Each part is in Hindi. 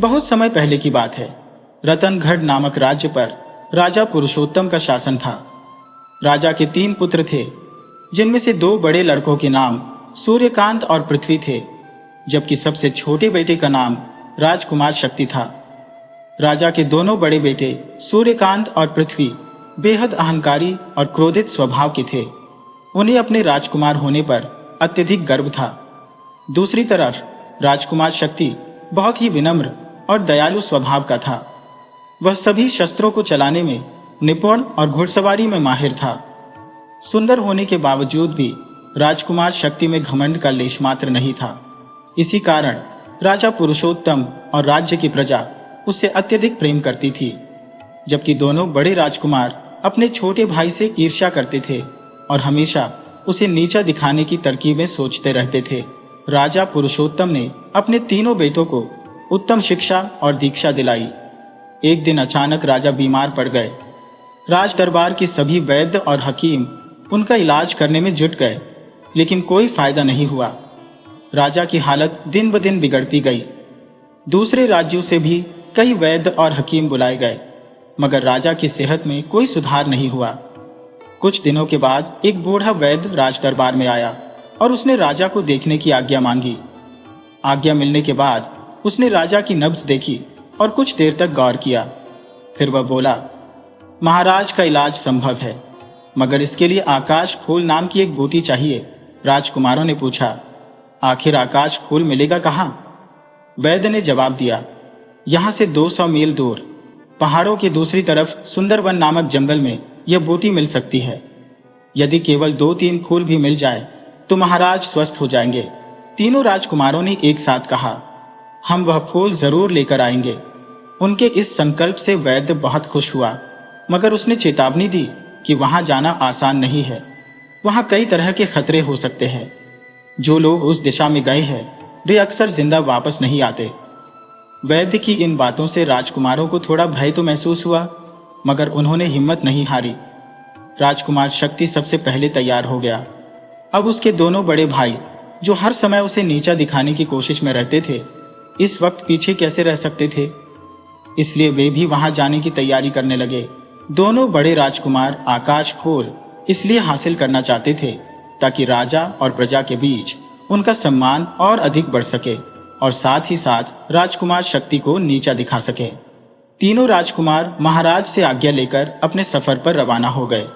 बहुत समय पहले की बात है। रतनगढ़ नामक राज्य पर राजा पुरुषोत्तम का शासन था। राजा के 3 पुत्र थे, जिनमें से 2 बड़े लड़कों के नाम सूर्यकांत और पृथ्वी थे, जबकि सबसे छोटे बेटे का नाम राजकुमार शक्ति था। राजा के दोनों बड़े बेटे सूर्यकांत और पृथ्वी बेहद अहंकारी और क्रोधित स्वभाव के थे। उन्हें अपने राजकुमार होने पर अत्यधिक गर्व था। दूसरी तरफ राजकुमार शक्ति बहुत ही विनम्र और दयालु स्वभाव का था। वह सभी शस्त्रों को चलाने में निपुण और घुड़सवारी में माहिर था। सुंदर होने के बावजूद भी राजकुमार शक्ति में घमंड का लेश मात्र नहीं था। इसी कारण राजा पुरुषोत्तम और राज्य की प्रजा उससे अत्यधिक प्रेम करती थी, जबकि दोनों बड़े राजकुमार अपने छोटे भाई से ईर्ष्या करते थे और हमेशा उसे नीचा दिखाने की तरकीबें सोचते रहते थे। राजा पुरुषोत्तम ने अपने तीनों बेटों को उत्तम शिक्षा और दीक्षा दिलाई। एक दिन अचानक राजा बीमार पड़ गए। राज दरबार के सभी वैद्य और हकीम उनका इलाज करने में जुट गए, लेकिन कोई फायदा नहीं हुआ। राजा की हालत दिन ब दिन बिगड़ती गई। दूसरे राज्यों से भी कई वैद्य और हकीम बुलाए गए, मगर राजा की सेहत में कोई सुधार नहीं हुआ। कुछ दिनों के बाद एक बूढ़ा वैद्य राज दरबार में आया और उसने राजा को देखने की आज्ञा मांगी। आज्ञा मिलने के बाद उसने राजा की नब्ज देखी और कुछ देर तक गौर किया। फिर वह बोला, महाराज का इलाज संभव है, मगर इसके लिए आकाश फूल नाम की एक बूटी चाहिए। राजकुमारों ने पूछा, आखिर आकाश फूल मिलेगा कहाँ? वैद्य ने जवाब दिया, यहाँ से 200 मील दूर पहाड़ों की दूसरी तरफ सुंदरवन नामक जंगल में यह बूटी मिल सकती है। यदि केवल 2-3 फूल भी मिल जाए तो महाराज स्वस्थ हो जाएंगे। तीनों राजकुमारों ने एक साथ कहा, हम वह फूल जरूर लेकर आएंगे। उनके इस संकल्प से वैद्य बहुत खुश हुआ, मगर उसने चेतावनी दी कि वहां जाना आसान नहीं है। वहां कई तरह के खतरे हो सकते हैं। जो लोग उस दिशा में गए हैं वे अक्सर जिंदा वापस नहीं आते। वैद्य की इन बातों से राजकुमारों को थोड़ा भय तो महसूस हुआ, मगर उन्होंने हिम्मत नहीं हारी। राजकुमार शक्ति सबसे पहले तैयार हो गया। अब उसके दोनों बड़े भाई, जो हर समय उसे नीचा दिखाने की कोशिश में रहते थे, इस वक्त पीछे कैसे रह सकते थे? इसलिए वे भी वहां जाने की तैयारी करने लगे। दोनों बड़े राजकुमार आकाश फूल इसलिए हासिल करना चाहते थे ताकि राजा और प्रजा के बीच उनका सम्मान और अधिक बढ़ सके और साथ ही साथ राजकुमार शक्ति को नीचा दिखा सके। तीनों राजकुमार महाराज से आज्ञा लेकर अपने सफर पर रवाना हो गए।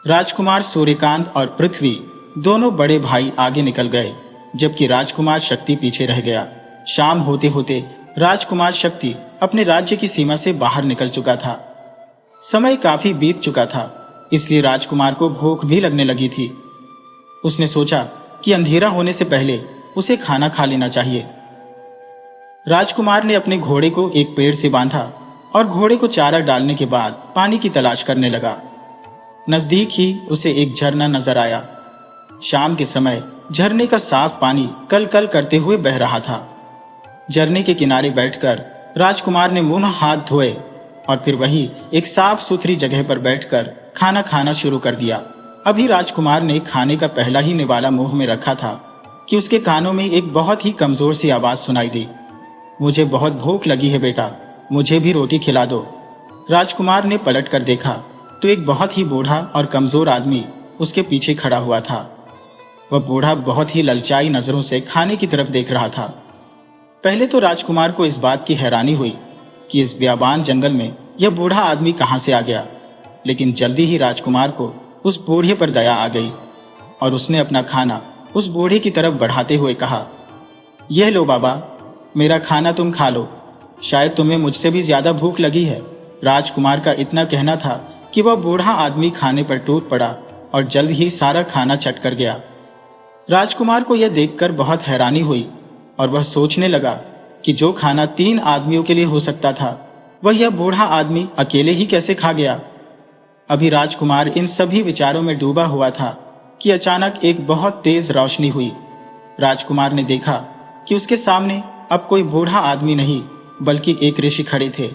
राजकुमार सूर्यकांत और पृथ्वी दोनों बड़े भाई आगे निकल गए, जबकि राजकुमार शक्ति पीछे रह गया। शाम होते होते राजकुमार शक्ति अपने राज्य की सीमा से बाहर निकल चुका था। समय काफी बीत चुका था, इसलिए राजकुमार को भूख भी लगने लगी थी। उसने सोचा कि अंधेरा होने से पहले उसे खाना खा लेना चाहिए। राजकुमार ने अपने घोड़े को एक पेड़ से बांधा और घोड़े को चारा डालने के बाद पानी की तलाश करने लगा। नजदीक ही उसे एक झरना नजर आया। शाम के समय झरने का साफ पानी कल कल करते हुए बह रहा था। झरने के किनारे बैठकर राजकुमार ने मुंह हाथ धोए और फिर वही एक साफ सुथरी जगह पर बैठकर खाना खाना शुरू कर दिया। अभी राजकुमार ने खाने का पहला ही निवाला मुंह में रखा था कि उसके कानों में एक बहुत ही कमजोर सी आवाज सुनाई दी, मुझे बहुत भूख लगी है बेटा, मुझे भी रोटी खिला दो। राजकुमार ने पलट कर देखा तो एक बहुत ही बूढ़ा और कमजोर आदमी उसके पीछे खड़ा हुआ था। वह बूढ़ा बहुत ही ललचाई नजरों से खाने की तरफ देख रहा था। पहले तो राजकुमार को इस बात की हैरानी हुई कि इस बियाबान जंगल में यह बूढ़ा आदमी कहां से आ गया, लेकिन जल्दी ही राजकुमार को उस बूढ़े पर दया आ गई और उसने अपना खाना उस बूढ़े की तरफ बढ़ाते हुए कहा, यह लो बाबा, मेरा खाना तुम खा लो, शायद तुम्हें मुझसे भी ज्यादा भूख लगी है। राजकुमार का इतना कहना था कि वह बूढ़ा आदमी खाने पर टूट पड़ा और जल्द ही सारा खाना चट कर गया। राजकुमार को यह देखकर बहुत हैरानी हुई और वह सोचने लगा कि जो खाना 3 आदमियों के लिए हो सकता था, वह यह बूढ़ा आदमी अकेले ही कैसे खा गया। अभी राजकुमार इन सभी विचारों में डूबा हुआ था कि अचानक एक बहुत तेज रोशनी हुई। राजकुमार ने देखा कि उसके सामने अब कोई बूढ़ा आदमी नहीं बल्कि एक ऋषि खड़े थे।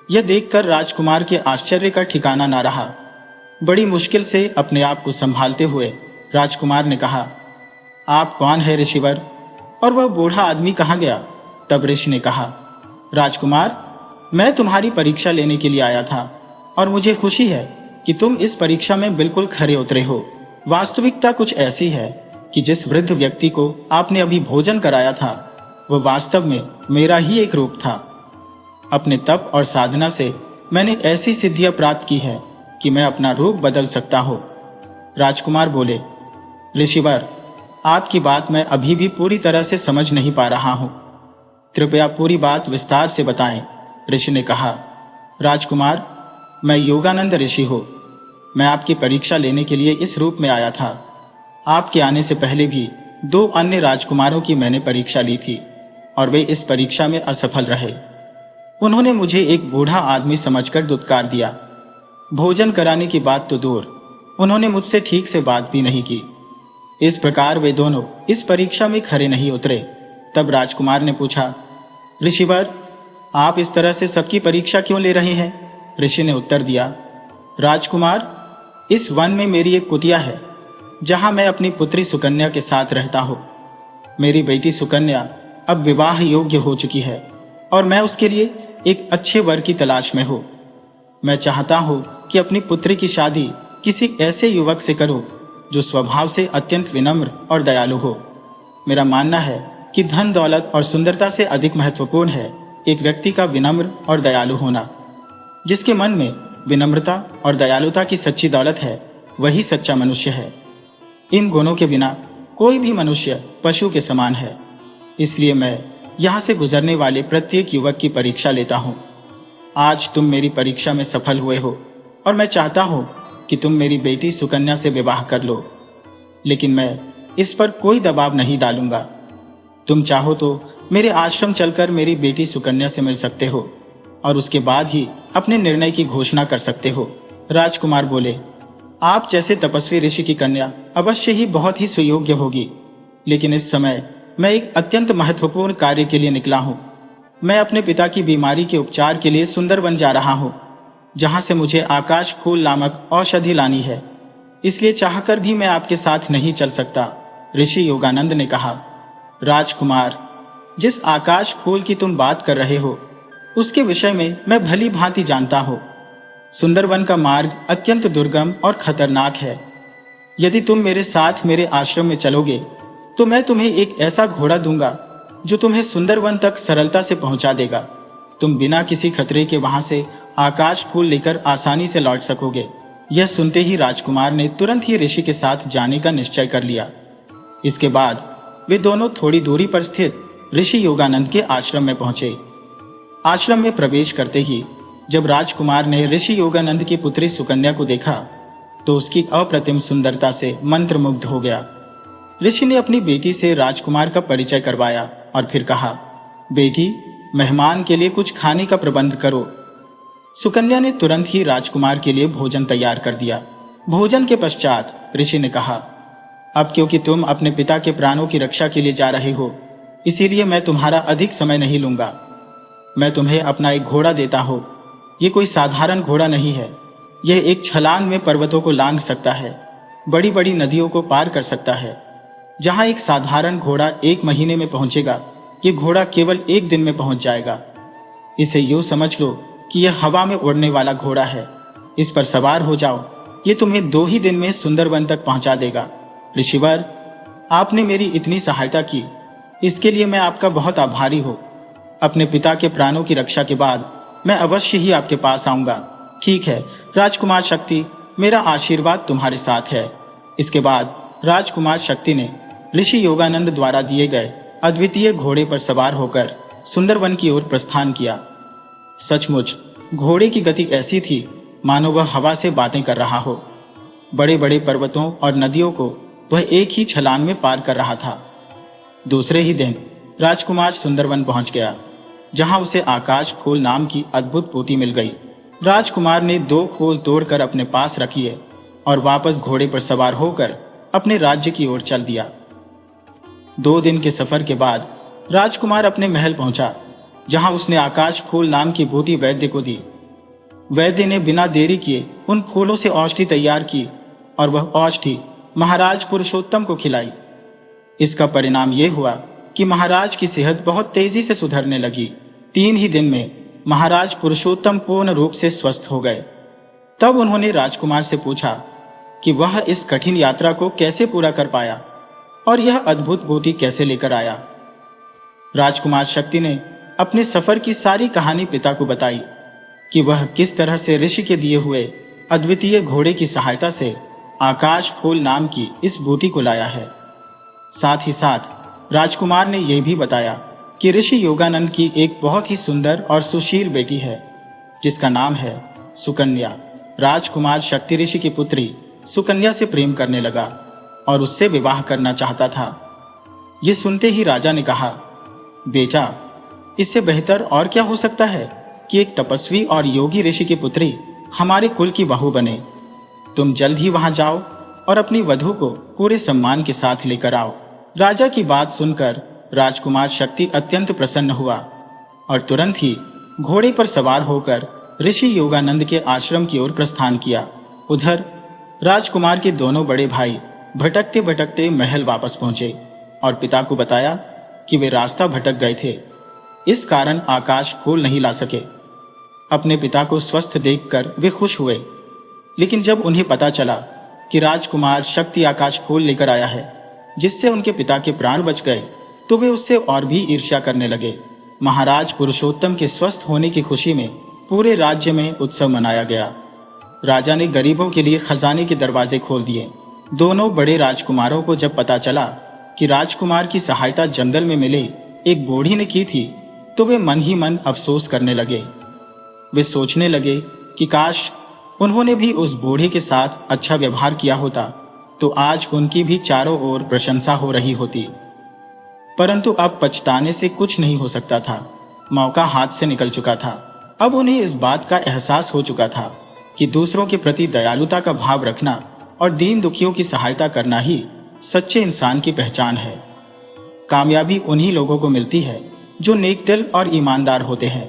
यह देखकर राजकुमार के आश्चर्य का ठिकाना न रहा। बड़ी मुश्किल से अपने आप को संभालते हुए राजकुमार ने कहा, आप कौन है ऋषिवर, और वह बूढ़ा आदमी कहाँ गया? तब ऋषि ने कहा, राजकुमार, मैं तुम्हारी परीक्षा लेने के लिए आया था और मुझे खुशी है कि तुम इस परीक्षा में बिल्कुल खरे उतरे हो। वास्तविकता कुछ ऐसी है कि जिस वृद्ध व्यक्ति को आपने अभी भोजन कराया था, वह वास्तव में मेरा ही एक रूप था। अपने तप और साधना से मैंने ऐसी सिद्धियां प्राप्त की है कि मैं अपना रूप बदल सकता हूँ। राजकुमार बोले, ऋषिवर, आपकी बात मैं अभी भी पूरी तरह से समझ नहीं पा रहा हूँ। कृपया पूरी बात विस्तार से बताएं। ऋषि ने कहा, राजकुमार, मैं योगानंद ऋषि हूँ। मैं आपकी परीक्षा लेने के लिए इस रूप में आया था। आपके आने से पहले भी 2 अन्य राजकुमारों की मैंने परीक्षा ली थी और वे इस परीक्षा में असफल रहे। उन्होंने मुझे एक बूढ़ा आदमी समझकर दुत्कार दिया। भोजन कराने की बात तो दूर, उन्होंने मुझसे ठीक से बात भी नहीं की। इस प्रकार वे दोनों इस परीक्षा में खरे नहीं उतरे। तब राजकुमार ने पूछा, ऋषिवर, आप इस तरह से सबकी परीक्षा क्यों ले रहे हैं? ऋषि ने उत्तर दिया, राजकुमार, इस वन में मेरी एक कुटिया है जहां मैं अपनी पुत्री सुकन्या के साथ रहता हूं। मेरी बेटी सुकन्या अब विवाह योग्य हो चुकी है और मैं उसके लिए एक अच्छे वर की तलाश में हूं। मैं चाहता हूं कि अपनी पुत्री की शादी किसी ऐसे युवक से करूं जो स्वभाव से अत्यंत विनम्र और दयालु हो। मेरा मानना है कि धन दौलत और सुंदरता से अधिक महत्वपूर्ण है एक व्यक्ति का विनम्र और दयालु होना। जिसके मन में विनम्रता और दयालुता की सच्ची दौलत है, वही सच्चा मनुष्य है। इन गुणों के बिना कोई भी मनुष्य पशु के समान है। इसलिए मैं यहाँ से गुजरने वाले प्रत्येक युवक की परीक्षा लेता हूँ। आज तुम मेरी परीक्षा में सफल हुए हो और मैं चाहता हूँ कि तुम मेरी बेटी सुकन्या से विवाह कर लो, लेकिन मैं इस पर कोई दबाव नहीं डालूंगा। तुम चाहो तो मेरे आश्रम चलकर मेरी बेटी सुकन्या से मिल सकते हो और उसके बाद ही अपने निर्णय की घोषणा कर सकते हो। राजकुमार बोले, आप जैसे तपस्वी ऋषि की कन्या अवश्य ही बहुत ही सुयोग्य होगी, लेकिन इस समय मैं एक अत्यंत महत्वपूर्ण कार्य के लिए निकला हूँ। मैं अपने पिता की बीमारी के उपचार के लिए सुंदरवन जा रहा हूँ, जहाँ से मुझे आकाश फूल नामक औषधि लानी है। इसलिए चाहकर भी मैं आपके साथ नहीं चल सकता। ऋषि योगानंद ने कहा, राजकुमार, जिस आकाश फूल की तुम बात कर रहे हो उसके विषय में मैं भली भांति जानता हूँ। सुंदरवन का मार्ग अत्यंत दुर्गम और खतरनाक है। यदि तुम मेरे साथ मेरे आश्रम में चलोगे तो मैं तुम्हें एक ऐसा घोड़ा दूंगा जो तुम्हें सुंदरवन तक सरलता से पहुंचा देगा। तुम बिना किसी खतरे के वहां से आकाश फूल लेकर आसानी से लौट सकोगे। यह सुनते ही राजकुमार ने तुरंत ही ऋषि के साथ जाने का निश्चय कर लिया। इसके बाद वे दोनों थोड़ी दूरी पर स्थित ऋषि योगानंद के आश्रम में पहुंचे। आश्रम में प्रवेश करते ही जब राजकुमार ने ऋषि योगानंद की पुत्री सुकन्या को देखा तो उसकी अप्रतिम सुंदरता से मंत्रमुग्ध हो गया। ऋषि ने अपनी बेटी से राजकुमार का परिचय करवाया और फिर कहा, बेटी, मेहमान के लिए कुछ खाने का प्रबंध करो। सुकन्या ने तुरंत ही राजकुमार के लिए भोजन तैयार कर दिया। भोजन के पश्चात ऋषि ने कहा, अब क्योंकि तुम अपने पिता के प्राणों की रक्षा के लिए जा रहे हो, इसीलिए मैं तुम्हारा अधिक समय नहीं लूंगा। मैं तुम्हें अपना एक घोड़ा देता हूँ। ये कोई साधारण घोड़ा नहीं है। यह एक छलांग में पर्वतों को लांघ सकता है, बड़ी बड़ी नदियों को पार कर सकता है। जहां एक साधारण घोड़ा 1 महीने में पहुंचेगा, ये घोड़ा केवल 1 दिन में पहुंच जाएगा। इसे यूं समझ लो कि यह हवा में उड़ने वाला घोड़ा है। इस पर सवार हो जाओ, ये तुम्हें 2 ही दिन में सुंदरवन तक पहुंचा देगा। ऋषिवर, आपने मेरी इतनी सहायता की, इसके लिए मैं आपका बहुत आभारी हूँ। अपने पिता के प्राणों की रक्षा के बाद मैं अवश्य ही आपके पास आऊंगा। ठीक है राजकुमार शक्ति, मेरा आशीर्वाद तुम्हारे साथ है। इसके बाद राजकुमार शक्ति ने ऋषि योगानंद द्वारा दिए गए अद्वितीय घोड़े पर सवार होकर सुंदरवन की ओर प्रस्थान किया। सचमुच घोड़े की गति ऐसी थी मानो वह हवा से बातें कर रहा हो। बड़े बड़े पर्वतों और नदियों को वह एक ही छलांग में पार कर रहा था। दूसरे ही दिन राजकुमार सुंदरवन पहुंच गया, जहां उसे आकाश फूल नाम की अद्भुत पोती मिल गई। राजकुमार ने 2 फूल तोड़कर अपने पास रखिए और वापस घोड़े पर सवार होकर अपने राज्य की ओर चल दिया। 2 दिन के सफर के बाद राजकुमार अपने महल पहुंचा, जहां उसने आकाश फूल नाम की बूटी वैद्य को दी। वैद्य ने बिना देरी किए उन फूलों से औषधि तैयार की और वह औषधि महाराज पुरुषोत्तम को खिलाई। इसका परिणाम यह हुआ कि महाराज की सेहत बहुत तेजी से सुधरने लगी 3 ही दिन में महाराज पुरुषोत्तम पूर्ण रूप से स्वस्थ हो गए। तब उन्होंने राजकुमार से पूछा कि वह इस कठिन यात्रा को कैसे पूरा कर पाया और यह अद्भुत बूटी कैसे लेकर आया। राजकुमार शक्ति ने अपने सफर की सारी कहानी पिता को बताई कि वह किस तरह से ऋषि के दिए हुए अद्वितीय घोड़े की सहायता से आकाश फूल नाम की इस बूटी को लाया है। साथ ही साथ राजकुमार ने यह भी बताया कि ऋषि योगानंद की एक बहुत ही सुंदर और सुशील बेटी है जिसका नाम है सुकन्या। राजकुमार शक्ति ऋषि की पुत्री सुकन्या से प्रेम करने लगा और उससे विवाह करना चाहता था। ये सुनते ही राजा ने कहा, बेटा, इससे बेहतर और क्या हो सकता है कि एक तपस्वी और योगी ऋषि की पुत्री हमारे कुल की बहू बने। तुम जल्द ही वहां जाओ और अपनी वधू को पूरे सम्मान के साथ लेकर आओ। राजा की बात सुनकर राजकुमार शक्ति अत्यंत प्रसन्न हुआ और तुरंत ही घोड़े पर सवार होकर ऋषि योगानंद के आश्रम की ओर प्रस्थान किया। उधर राजकुमार के दोनों बड़े भाई भटकते भटकते महल वापस पहुंचे और पिता को बताया कि वे रास्ता भटक गए थे, इस कारण आकाश फूल नहीं ला सके। अपने पिता को स्वस्थ देखकर वे खुश हुए, लेकिन जब उन्हें पता चला कि राजकुमार शक्ति आकाश फूल लेकर आया है जिससे उनके पिता के प्राण बच गए, तो वे उससे और भी ईर्ष्या करने लगे। महाराज पुरुषोत्तम के स्वस्थ होने की खुशी में पूरे राज्य में उत्सव मनाया गया। राजा ने गरीबों के लिए खजाने के दरवाजे खोल दिए। दोनों बड़े राजकुमारों को जब पता चला कि राजकुमार की सहायता जंगल में मिले एक बूढ़ी ने की थी, तो वे मन ही मन अफसोस करने लगे। वे सोचने लगे कि काश उन्होंने भी उस बूढ़े के साथ अच्छा व्यवहार किया होता तो आज उनकी भी चारों ओर प्रशंसा हो रही होती। परंतु अब पछताने से कुछ नहीं हो सकता था, मौका हाथ से निकल चुका था। अब उन्हें इस बात का एहसास हो चुका था कि दूसरों के प्रति दयालुता का भाव रखना और दीन दुखियों की सहायता करना ही सच्चे इंसान की पहचान है। कामयाबी उन्हीं लोगों को मिलती है जो नेक दिल और ईमानदार होते हैं।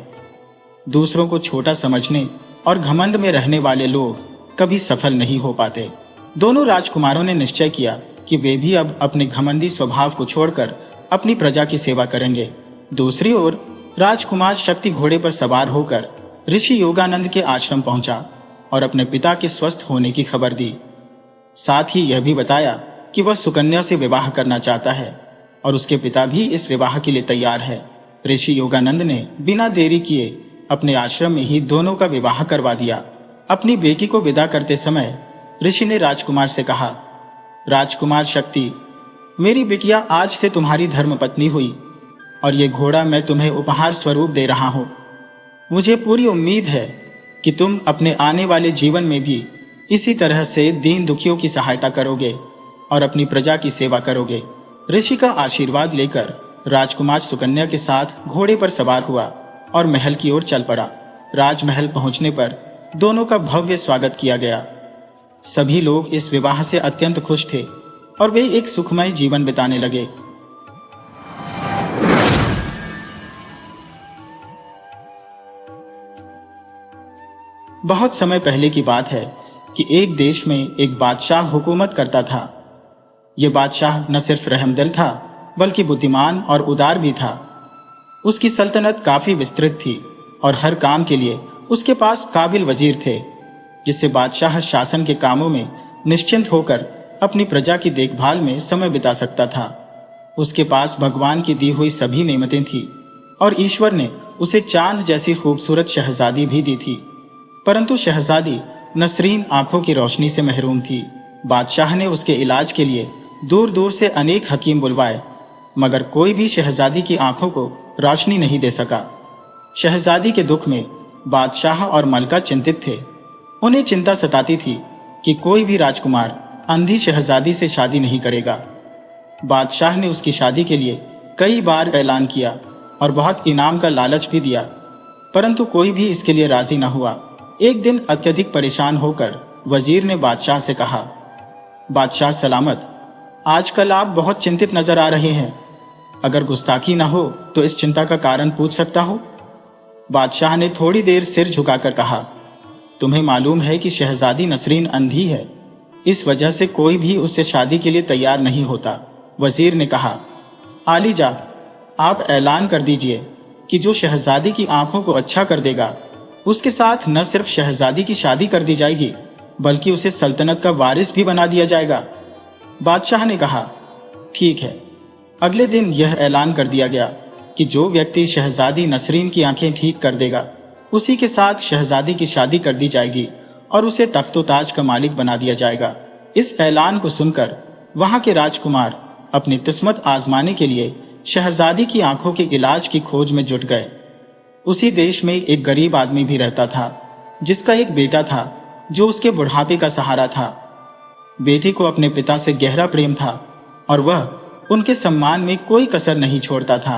दूसरों को छोटा समझने और घमंड में रहने वाले लोग कभी सफल नहीं हो पाते। दोनों राजकुमारों ने निश्चय किया कि वे भी अब अपने घमंडी स्वभाव को छोड़कर अपनी प्रजा की सेवा करेंगे। दूसरी ओर राजकुमार शक्ति घोड़े पर सवार होकर ऋषि योगानंद के आश्रम पहुंचा और अपने पिता के स्वस्थ होने की खबर दी। साथ ही यह भी बताया कि वह सुकन्या से विवाह करना चाहता है और उसके पिता भी इस विवाह के लिए तैयार है। ऋषि योगानंद ने बिना देरी किए अपने आश्रम में ही दोनों का विवाह करवा दिया। अपनी बेटी को विदा करते समय ऋषि ने राजकुमार से कहा, राजकुमार शक्ति, मेरी बिटिया आज से तुम्हारी धर्मपत्नी हुई और ये घोड़ा मैं तुम्हें उपहार स्वरूप दे रहा हूं। मुझे पूरी उम्मीद है कि तुम अपने आने वाले जीवन में भी इसी तरह से दीन दुखियों की सहायता करोगे और अपनी प्रजा की सेवा करोगे। ऋषि का आशीर्वाद लेकर राजकुमार सुकन्या के साथ घोड़े पर सवार हुआ और महल की ओर चल पड़ा। राजमहल पहुंचने पर दोनों का भव्य स्वागत किया गया। सभी लोग इस विवाह से अत्यंत खुश थे और वे एक सुखमय जीवन बिताने लगे। बहुत समय पहले की बात है कि एक देश में एक बादशाह हुकूमत करता था। यह बादशाह न सिर्फ रहमदिल था बल्कि बुद्धिमान और उदार भी था। उसकी सल्तनत काफी विस्तृत थी और हर काम के लिए उसके पास काबिल वजीर थे, जिससे बादशाह शासन के कामों में निश्चिंत होकर अपनी प्रजा की देखभाल में समय बिता सकता था। उसके पास भगवान की दी हुई सभी नेमतें थी और ईश्वर ने उसे चांद जैसी खूबसूरत शहजादी भी दी थी, परंतु शहजादी नसरीन आंखों की रोशनी से महरूम थी। बादशाह ने उसके इलाज के लिए दूर दूर से अनेक हकीम बुलवाए, मगर कोई भी शहजादी की आंखों को रोशनी नहीं दे सका। शहजादी के दुख में बादशाह और मलका चिंतित थे। उन्हें चिंता सताती थी कि कोई भी राजकुमार अंधी शहजादी से शादी नहीं करेगा। बादशाह ने उसकी शादी के लिए कई बार ऐलान किया और बहुत इनाम का लालच भी दिया, परंतु कोई भी इसके लिए राजी न हुआ। एक दिन अत्यधिक परेशान होकर वजीर ने बादशाह से कहा, बादशाह सलामत, आजकल आप बहुत चिंतित नजर आ रहे हैं। अगर गुस्ताखी न हो तो इस चिंता का कारण पूछ सकता हो? बादशाह ने थोड़ी देर सिर झुकाकर कहा, तुम्हें मालूम है कि शहजादी नसरीन अंधी है, इस वजह से कोई भी उससे शादी के लिए तैयार नहीं होता। वजीर ने कहा, आलीजा, आप ऐलान कर दीजिए कि जो शहजादी की आंखों को अच्छा कर देगा, उसके साथ न सिर्फ शहजादी की शादी कर दी जाएगी, बल्कि उसे सल्तनत का वारिस भी बना दिया जाएगा। बादशाह ने कहा, ठीक है। अगले दिन यह ऐलान कर दिया गया कि जो व्यक्ति शहजादी नसरीन की आंखें ठीक कर देगा, उसी के साथ शहजादी की शादी कर दी जाएगी और उसे तख्तो ताज का मालिक बना दिया जाएगा। इस ऐलान को सुनकर वहां के राजकुमार अपनी किस्मत आजमाने के लिए शहजादी की आंखों के इलाज की खोज में जुट गए। उसी देश में एक गरीब आदमी भी रहता था, जिसका एक बेटा था जो उसके बुढ़ापे का सहारा था। बेटी को अपने पिता से गहरा प्रेम था और वह उनके सम्मान में कोई कसर नहीं छोड़ता था।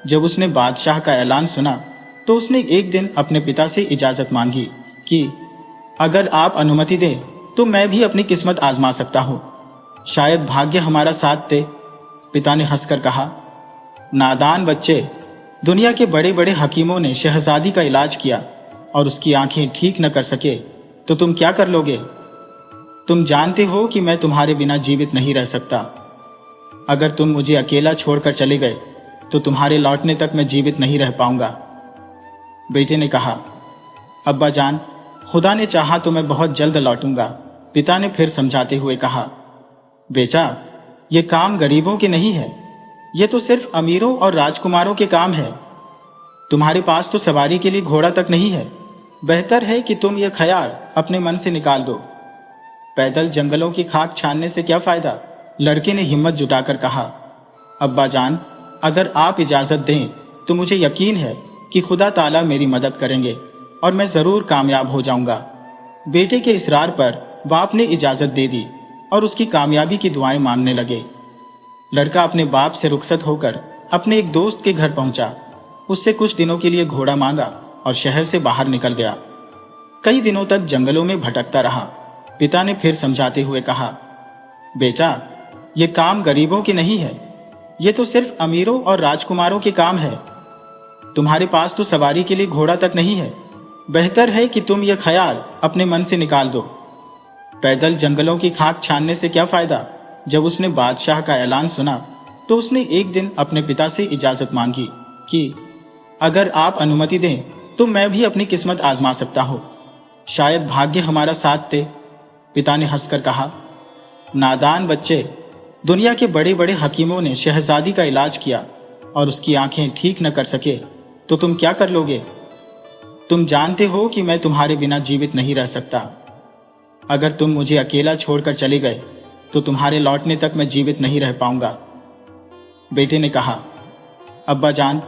जब उसने बादशाह का ऐलान सुना तो उसने एक दिन अपने पिता से इजाजत मांगी कि अगर आप अनुमति दें तो मैं भी अपनी किस्मत आजमा सकता हूँ, शायद भाग्य हमारा साथ दे। पिता ने हंसकर कहा, नादान बच्चे, दुनिया के बड़े बड़े हकीमों ने शहजादी का इलाज किया और उसकी आंखें ठीक न कर सके तो तुम क्या कर लोगे? तुम जानते हो कि मैं तुम्हारे बिना जीवित नहीं रह सकता। अगर तुम मुझे अकेला छोड़कर चले गए तो तुम्हारे लौटने तक मैं जीवित नहीं रह पाऊंगा। बेटे ने कहा, अब्बा जान, खुदा ने चाहा तो मैं बहुत जल्द लौटूंगा। पिता ने फिर समझाते हुए कहा, बेटा, ये काम गरीबों के नहीं है, ये तो सिर्फ अमीरों और राजकुमारों के काम है। तुम्हारे पास तो सवारी के लिए घोड़ा तक नहीं है। बेहतर है कि तुम ये ख्याल अपने मन से निकाल दो। पैदल जंगलों की खाक छानने से क्या फायदा? लड़के ने हिम्मत जुटाकर कहा, अब्बा जान, अगर आप इजाजत दें तो मुझे यकीन है कि खुदा ताला मेरी मदद करेंगे और मैं जरूर कामयाब हो जाऊंगा। बेटे के इसरार पर बाप ने इजाजत दे दी और उसकी कामयाबी की दुआएं मांगने लगे। लड़का अपने बाप से रुखसत होकर अपने एक दोस्त के घर पहुंचा। उससे कुछ दिनों के लिए घोड़ा मांगा और शहर से बाहर निकल गया। कई दिनों तक जंगलों में भटकता रहा। पिता ने फिर समझाते हुए कहा, बेटा, ये काम गरीबों के नहीं है, ये तो सिर्फ अमीरों और राजकुमारों के काम है। तुम्हारे पास तो सवारी के लिए घोड़ा तक नहीं है। बेहतर है कि तुम यह ख्याल अपने मन से निकाल दो। पैदल जंगलों की खाक छानने से क्या फायदा? जब उसने बादशाह का ऐलान सुना तो उसने एक दिन अपने पिता से इजाजत मांगी कि अगर आप अनुमति दें तो मैं भी अपनी किस्मत आजमा सकता हूँ, शायद भाग्य हमारा साथ दे। पिता ने हंसकर कहा, नादान बच्चे, दुनिया के बड़े बड़े हकीमों ने शहजादी का इलाज किया और उसकी आंखें ठीक न कर सके तो तुम क्या कर लोगे? तुम जानते हो कि मैं तुम्हारे बिना जीवित नहीं रह सकता। अगर तुम मुझे अकेला छोड़कर चले गए तो तुम्हारे लौटने तक मैं जीवित नहीं रह पाऊंगा। बेटे ने कहा, अब्बा जान,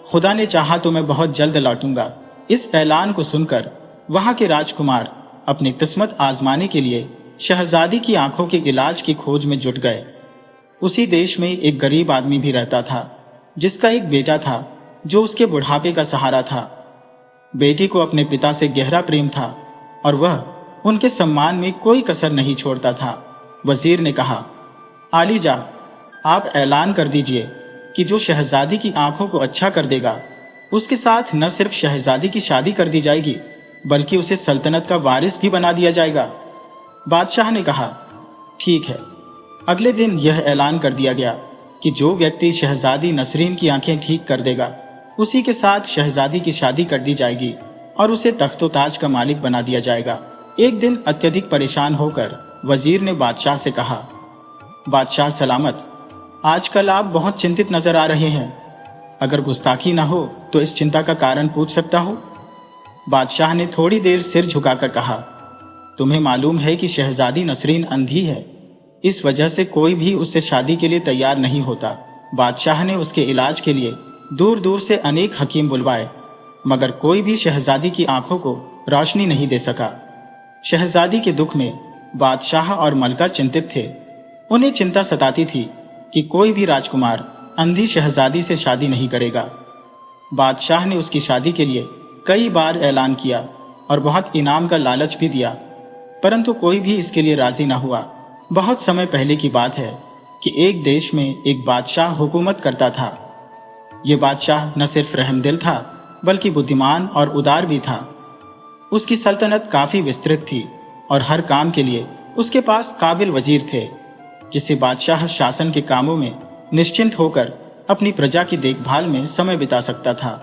खुदा ने चाहा तो मैं बहुत जल्द लौटूंगा। इस ऐलान को सुनकर वहां के राजकुमार अपनी किस्मत आजमाने के लिए शहजादी की आंखों के इलाज की खोज में जुट गए। उसी देश में एक गरीब आदमी भी रहता था, जिसका एक बेटा था जो उसके बुढ़ापे का सहारा था। बेटी को अपने पिता से गहरा प्रेम था और वह उनके सम्मान में कोई कसर नहीं छोड़ता था। वजीर ने कहा, आलीजा, आप ऐलान कर दीजिए कि जो शहजादी की आंखों को अच्छा कर देगा, उसके साथ न सिर्फ शहजादी की शादी कर दी जाएगी, बल्कि उसे सल्तनत का वारिस भी बना दिया जाएगा। बादशाह ने कहा, ठीक है। अगले दिन यह ऐलान कर दिया गया कि जो व्यक्ति शहजादी नसरीन की आंखें ठीक कर देगा, उसी के साथ शहजादी की शादी कर दी जाएगी और उसे तख्तो ताज का मालिक बना दिया जाएगा। एक दिन अत्यधिक परेशान होकर वजीर ने बादशाह से कहा, बादशाह सलामत, आजकल आप बहुत चिंतित नजर आ रहे हैं। अगर गुस्ताखी ना हो तो इस चिंता का कारण पूछ सकता हूँ? बादशाह ने थोड़ी देर सिर झुकाकर कहा, तुम्हें मालूम है कि शहजादी नसरीन अंधी है, इस वजह से कोई भी उससे शादी के लिए तैयार नहीं होता। बादशाह ने उसके इलाज के लिए दूर दूर से अनेक हकीम बुलवाए, मगर कोई भी शहजादी की आंखों को रोशनी नहीं दे सका। शहजादी के दुख में बादशाह और मलका चिंतित थे। उन्हें चिंता सताती थी कि कोई भी राजकुमार अंधी शहजादी से शादी नहीं करेगा। बादशाह ने उसकी शादी के लिए कई बार ऐलान किया और बहुत इनाम का लालच भी दिया, परंतु कोई भी इसके लिए राजी न हुआ। बहुत समय पहले की बात है कि एक देश में एक बादशाह हुकूमत करता था। ये बादशाह न सिर्फ रहमदिल था, बल्कि बुद्धिमान और उदार भी था। उसकी सल्तनत काफी विस्तृत थी और हर काम के लिए उसके पास काबिल वजीर थे, जिससे बादशाह शासन के कामों में निश्चिंत होकर अपनी प्रजा की देखभाल में समय बिता सकता था।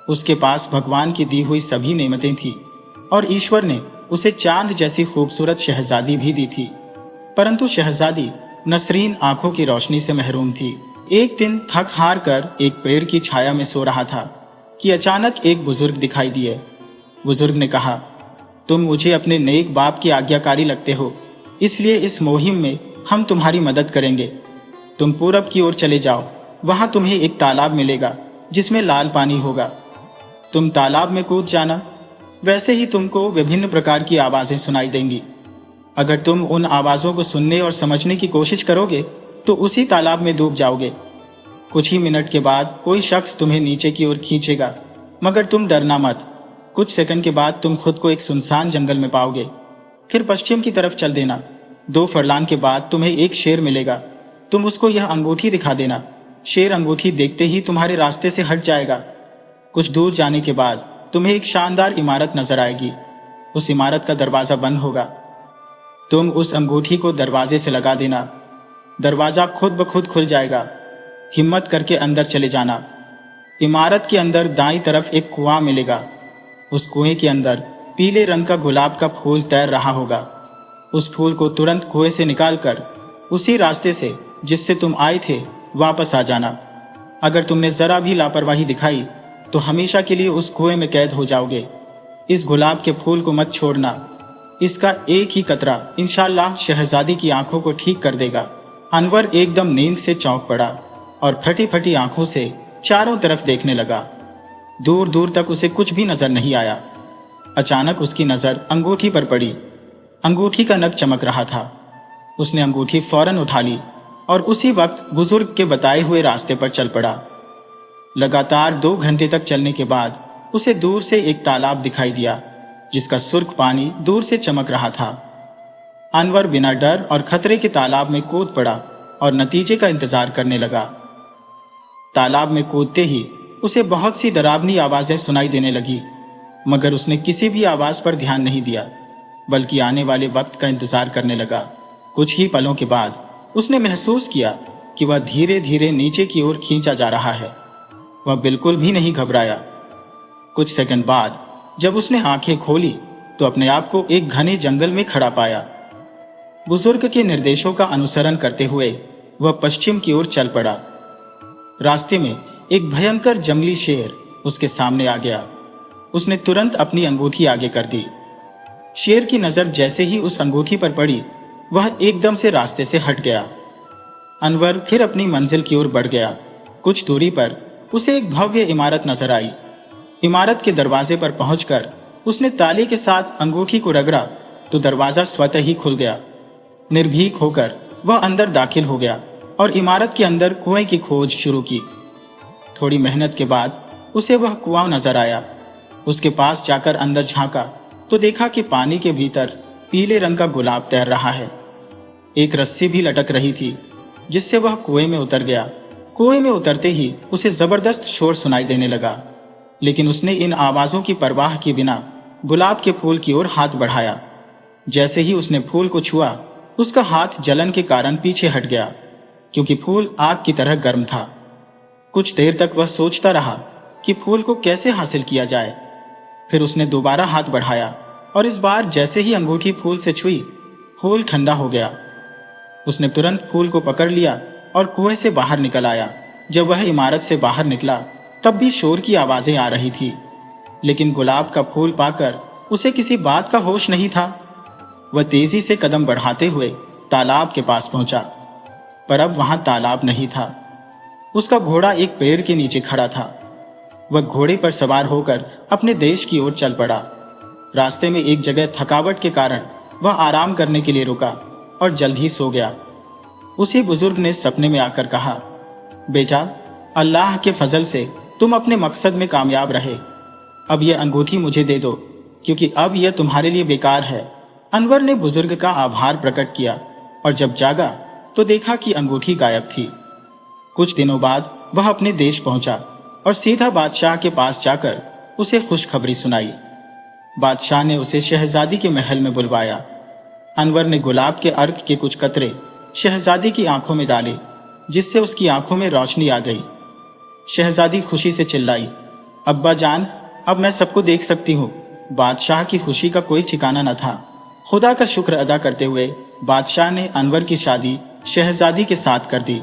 उसके पास भगवान की दी हुई सभी नेमतें थी और ईश्वर ने उसे चांद जैसी खूबसूरत शहजादी भी दी थी, परंतु शहजादी नसरीन आंखों की रोशनी से महरूम थी। एक दिन थक हार कर एक पेड़ की छाया में सो रहा था कि अचानक एक बुजुर्ग दिखाई दिए। बुजुर्ग ने कहा, तुम मुझे अपने नेक बाप की आज्ञाकारी लगते हो, इसलिए इस मुहिम में हम तुम्हारी मदद करेंगे। तुम पूरब की ओर चले जाओ, वहां तुम्हें एक तालाब मिलेगा जिसमें लाल पानी होगा। तुम तालाब में कूद जाना, वैसे ही तुमको विभिन्न प्रकार की आवाजें सुनाई देंगी। अगर तुम उन आवाजों को सुनने और समझने की कोशिश करोगे तो उसी तालाब में डूब जाओगे। कुछ ही मिनट के बाद कोई शख्स तुम्हें नीचे की ओर खींचेगा, मगर तुम डरना मत। कुछ सेकंड के बाद तुम खुद को एक सुनसान जंगल में पाओगे। फिर पश्चिम की तरफ चल देना। 2 फरलांग के बाद तुम्हें एक शेर मिलेगा। तुम उसको यह अंगूठी दिखा देना। शेर अंगूठी देखते ही तुम्हारे रास्ते से हट जाएगा। कुछ दूर जाने के बाद तुम्हें एक शानदार इमारत नजर आएगी। उस इमारत का दरवाजा बंद होगा। तुम उस अंगूठी को दरवाजे से लगा देना। दरवाजा खुद ब खुद खुल जाएगा। हिम्मत करके अंदर चले जाना। इमारत के अंदर दाईं तरफ एक कुआं मिलेगा। उस कुएं के अंदर पीले रंग का गुलाब का फूल तैर रहा होगा। उस फूल को तुरंत कुएं से निकालकर उसी रास्ते से जिससे तुम आए थे वापस आ जाना। अगर तुमने जरा भी लापरवाही दिखाई तो हमेशा के लिए उस कुएं में कैद हो जाओगे। इस गुलाब के फूल को मत छोड़ना। इसका एक ही कतरा इंशाअल्लाह शहजादी की आंखों को ठीक कर देगा। अनवर एकदम नींद से चौंक पड़ा और फटी फटी आंखों से चारों तरफ देखने लगा। दूर दूर तक उसे कुछ भी नजर नहीं आया। अचानक उसकी नजर अंगूठी पर पड़ी। अंगूठी का नग चमक रहा था। उसने अंगूठी फौरन उठा ली और उसी वक्त बुजुर्ग के बताए हुए रास्ते पर चल पड़ा। लगातार 2 घंटे तक चलने के बाद उसे दूर से एक तालाब दिखाई दिया जिसका सुर्ख पानी दूर से चमक रहा था। अनवर बिना डर और खतरे के तालाब में कूद पड़ा और नतीजे का इंतजार करने लगा। तालाब में कूदते ही उसे बहुत सी डरावनी आवाजें सुनाई देने लगी, मगर उसने किसी भी आवाज पर ध्यान नहीं दिया, बल्कि आने वाले वक्त का इंतजार करने लगा। कुछ ही पलों के बाद उसने महसूस किया कि वह धीरे धीरे नीचे की ओर खींचा जा रहा है। वह बिल्कुल भी नहीं घबराया। कुछ सेकंड बाद जब उसने आंखें खोली तो अपने आप को एक घने जंगल में खड़ा पाया। बुजुर्ग के निर्देशों का अनुसरण करते हुए वह पश्चिम की ओर चल पड़ा। रास्ते में एक भयंकर जंगली शेर उसके सामने आ गया। उसने तुरंत अपनी अंगूठी आगे कर दी। शेर की नजर जैसे ही उस अंगूठी पर पड़ी, वह एकदम से रास्ते से हट गया। अनवर फिर अपनी मंजिल की ओर बढ़ गया। कुछ दूरी पर उसे एक भव्य इमारत नजर आई। इमारत के दरवाजे पर पहुंचकर उसने ताले के साथ अंगूठी को रगड़ा तो दरवाजा स्वतः ही खुल गया। निर्भीक होकर वह अंदर दाखिल हो गया और इमारत के अंदर कुएं की खोज शुरू की। थोड़ी मेहनत के बाद उसे वह कुआं नजर आया। उसके पास जाकर अंदर झांका तो देखा कि पानी के भीतर पीले रंग का गुलाब तैर रहा है। एक रस्सी भी लटक रही थी जिससे वह कुएं में उतर गया। कुएं में उतरते ही उसे जबरदस्त शोर सुनाई देने लगा, लेकिन उसने इन आवाजों की परवाह किए बिना गुलाब के फूल की ओर हाथ बढ़ाया। जैसे ही उसने फूल को छुआ, उसका हाथ जलन के कारण पीछे हट गया, क्योंकि फूल आग की तरह गर्म था। कुछ देर तक वह सोचता रहा कि फूल को कैसे हासिल किया जाए। फिर उसने दोबारा हाथ बढ़ाया और इस बार जैसे ही अंगूठी फूल से छुई, फूल ठंडा हो गया। उसने तुरंत फूल को पकड़ लिया और कुएं से बाहर निकल आया। जब वह इमारत से बाहर निकला तब भी शोर की आवाजें आ रही थी, लेकिन गुलाब का फूल पाकर उसे किसी बात का होश नहीं था। वह तेजी से कदम बढ़ाते हुए तालाब के पास पहुंचा, पर अब वहां तालाब नहीं था। उसका घोड़ा एक पेड़ के नीचे खड़ा था। वह घोड़े पर सवार होकर अपने देश की ओर चल पड़ा। रास्ते में एक जगह थकावट के कारण वह आराम करने के लिए रुका और जल्द ही सो गया। उसी बुजुर्ग ने सपने में आकर कहा, बेटा, अल्लाह के फजल से तुम अपने मकसद में कामयाब रहे। अब यह अंगूठी मुझे दे दो, क्योंकि अब यह तुम्हारे लिए बेकार है। अनवर ने बुजुर्ग का आभार प्रकट किया और जब जागा तो देखा कि अंगूठी गायब थी। कुछ दिनों बाद वह अपने देश पहुंचा और सीधा बादशाह के पास जाकर उसे खुशखबरी सुनाई। बादशाह ने उसे शहजादी के महल में बुलवाया। अनवर ने गुलाब के अर्क के कुछ कतरे शहजादी की आंखों में डाले, जिससे उसकी आंखों में रोशनी आ गई। शहजादी खुशी से चिल्लाई, अब्बा जान, अब मैं सबको देख सकती हूँ। बादशाह की खुशी का कोई ठिकाना न था। खुदा का शुक्र अदा करते हुए बादशाह ने अनवर की शादी शहजादी के साथ कर दी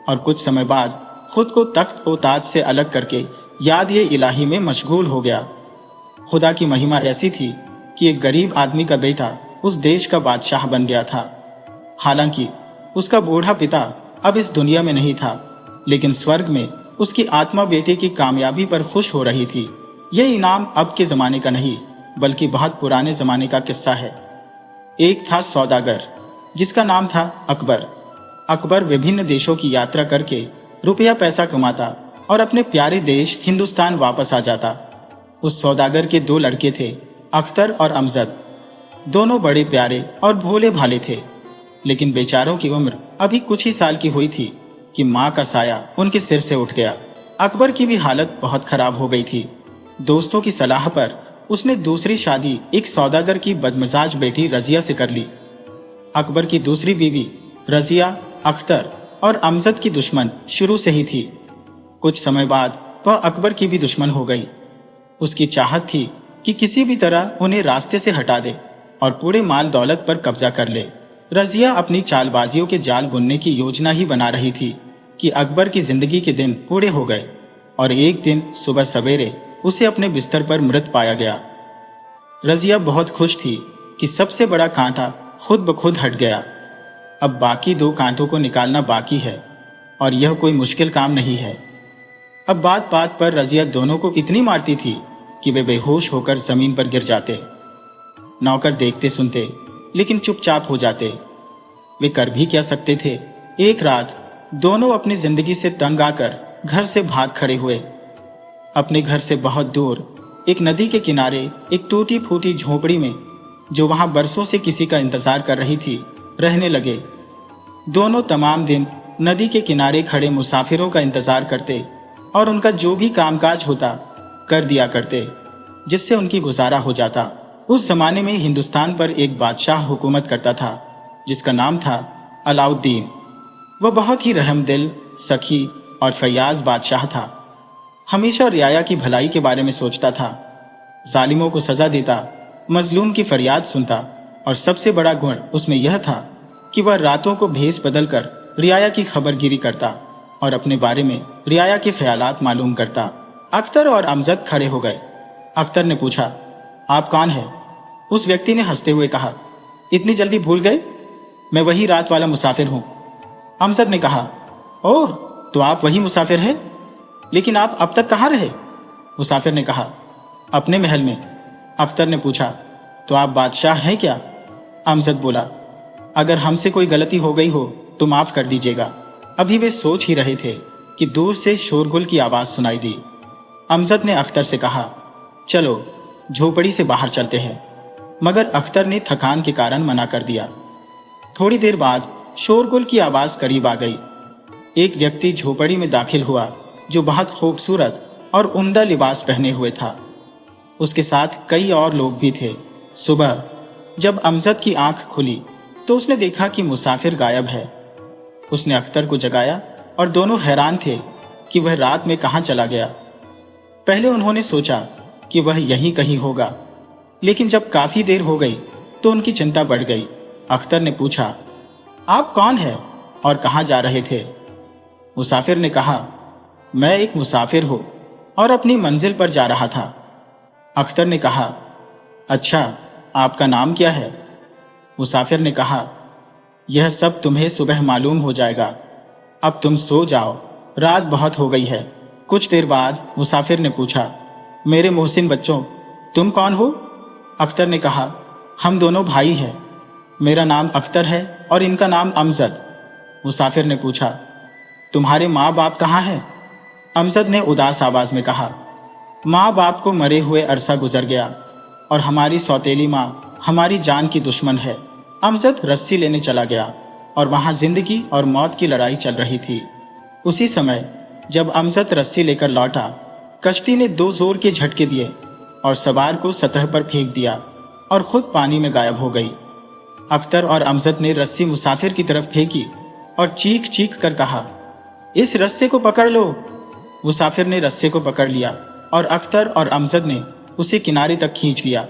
और कुछ समय बाद खुद को तख्त व ताज से अलग करके याद ये इलाही में मशगूल हो गया। खुदा की महिमा ऐसी थी कि एक गरीब आदमी का बेटा उस देश का बादशाह बन गया था। हालांकि उसका बूढ़ा पिता अब इस दुनिया में नहीं था, लेकिन स्वर्ग में उसकी आत्मा बेटे की कामयाबी पर खुश हो रही थी। यह इनाम अब के जमाने का नहीं, बल्कि बहुत पुराने जमाने का किस्सा है। एक था सौदागर जिसका नाम था अकबर। अकबर विभिन्न देशों की यात्रा करके रुपया पैसा कमाता और अपने प्यारे देश हिंदुस्तान वापस आ जाता। उस सौदागर के 2 लड़के थे, अख्तर और अमजद। दोनों बड़े प्यारे और भोले भाले थे, लेकिन बेचारों की उम्र अभी कुछ ही साल की हुई थी कि माँ का साया उनके सिर से उठ गया। अकबर की भी हालत बहुत खराब हो गई थी। दोस्तों की सलाह पर उसने दूसरी शादी एक सौदागर की बदमिजाज बेटी रजिया से कर ली। अकबर की दूसरी बीवी रजिया अख्तर और अमजद की दुश्मन शुरू से ही थी। कुछ समय बाद वह अकबर की भी दुश्मन हो गई। उसकी चाहत थी कि किसी भी तरह उन्हें रास्ते से हटा दे और पूरे माल दौलत पर कब्जा कर ले। रजिया अपनी चालबाजियों के जाल बुनने की योजना ही बना रही थी कि अकबर की जिंदगी के दिन पूरे हो गए और एक दिन सुबह सवेरे उसे अपने बिस्तर पर मृत पाया गया। रजिया बहुत खुश थी कि सबसे बड़ा कांटा खुद ब खुद हट गया। अब बाकी 2 कांटों को निकालना बाकी है और यह कोई मुश्किल काम नहीं है। अब बात बात पर रजिया दोनों को इतनी मारती थी कि वे बेहोश होकर जमीन पर गिर जाते। नौकर देखते सुनते लेकिन चुपचाप हो जाते। वे कर भी क्या सकते थे। एक रात दोनों अपनी जिंदगी से तंग आकर घर से भाग खड़े हुए। अपने घर से बहुत दूर एक नदी के किनारे एक टूटी फूटी झोपड़ी में, जो वहां बरसों से किसी का इंतजार कर रही थी, रहने लगे। दोनों तमाम दिन नदी के किनारे खड़े मुसाफिरों का इंतजार करते और उनका जो भी कामकाज होता कर दिया करते, जिससे उनकी गुजारा हो जाता। उस जमाने में हिंदुस्तान पर एक बादशाह हुकूमत करता था जिसका नाम था अलाउद्दीन। वह बहुत ही रहमदिल, सखी और फयाज बादशाह था। हमेशा रियाया की भलाई के बारे में सोचता था, जालिमों को सजा देता, मजलूम की फरियाद सुनता और सबसे बड़ा गुण उसमें यह था कि वह रातों को भेष बदलकर रियाया की खबरगिरी करता और अपने बारे में रियाया के ख्यालात मालूम करता। अख्तर और अमजद खड़े हो गए। अख्तर ने पूछा, आप कौन है? उस व्यक्ति ने हंसते हुए कहा, इतनी जल्दी भूल गए? मैं वही रात वाला मुसाफिर हूं। अमजद ने कहा, ओह, तो आप वही मुसाफिर हैं? लेकिन आप अब तक कहाँ रहे? मुसाफिर ने कहा, अपने महल में। अख्तर ने पूछा, तो आप बादशाह हैं क्या? अमजद बोला, अगर हमसे कोई गलती हो गई हो तो माफ कर दीजिएगा। अभी वे सोच ही रहे थे कि दूर से शोरगुल की आवाज सुनाई दी। अमजद ने अख्तर से कहा, चलो झोपड़ी से बाहर चलते हैं, मगर अख्तर ने थकान के कारण मना कर दिया। थोड़ी देर बाद शोरगुल की आवाज करीब आ गई। एक व्यक्ति झोपड़ी में दाखिल हुआ जो बहुत खूबसूरत और उम्दा लिबास पहने हुए था। उसके साथ कई और लोग भी थे। सुबह जब अमजद की आंख खुली तो उसने देखा कि मुसाफिर गायब है। उसने अख्तर को जगाया और दोनों हैरान थे कि वह रात में कहां चला गया। पहले उन्होंने सोचा कि वह यहीं कहीं होगा, लेकिन जब काफी देर हो गई तो उनकी चिंता बढ़ गई। अख्तर ने पूछा, आप कौन हैं और कहां जा रहे थे? मुसाफिर ने कहा, मैं एक मुसाफिर हूं और अपनी मंजिल पर जा रहा था। अख्तर ने कहा, अच्छा, आपका नाम क्या है? मुसाफिर ने कहा, यह सब तुम्हें सुबह मालूम हो जाएगा। अब तुम सो जाओ, रात बहुत हो गई है। कुछ देर बाद मुसाफिर ने पूछा, मेरे मोहसिन बच्चों, तुम कौन हो? अख्तर ने कहा, हम दोनों भाई हैं। मेरा नाम अख्तर है और इनका नाम अमजद। मुसाफिर ने पूछा, तुम्हारे माँ बाप कहाँ हैं? अमजद ने उदास आवाज में कहा, माँ बाप को मरे हुए अरसा गुजर गया और हमारी सौतेली माँ हमारी जान की दुश्मन है। अमजद रस्सी लेने चला गया और वहां जिंदगी और मौत की लड़ाई चल रही थी। उसी समय जब अमजद रस्सी लेकर लौटा, कश्ती ने 2 जोर के झटके दिए और सवार को सतह पर फेंक दिया और खुद पानी में गायब हो गई। अख्तर और अमजद ने रस्सी मुसाफिर की तरफ फेंकी और चीख चीख कर कहा, इस रस्से को पकड़ लो। मुसाफिर ने रस्से को पकड़ लिया और अख्तर और अमजद ने उसे किनारे तक खींच लिया।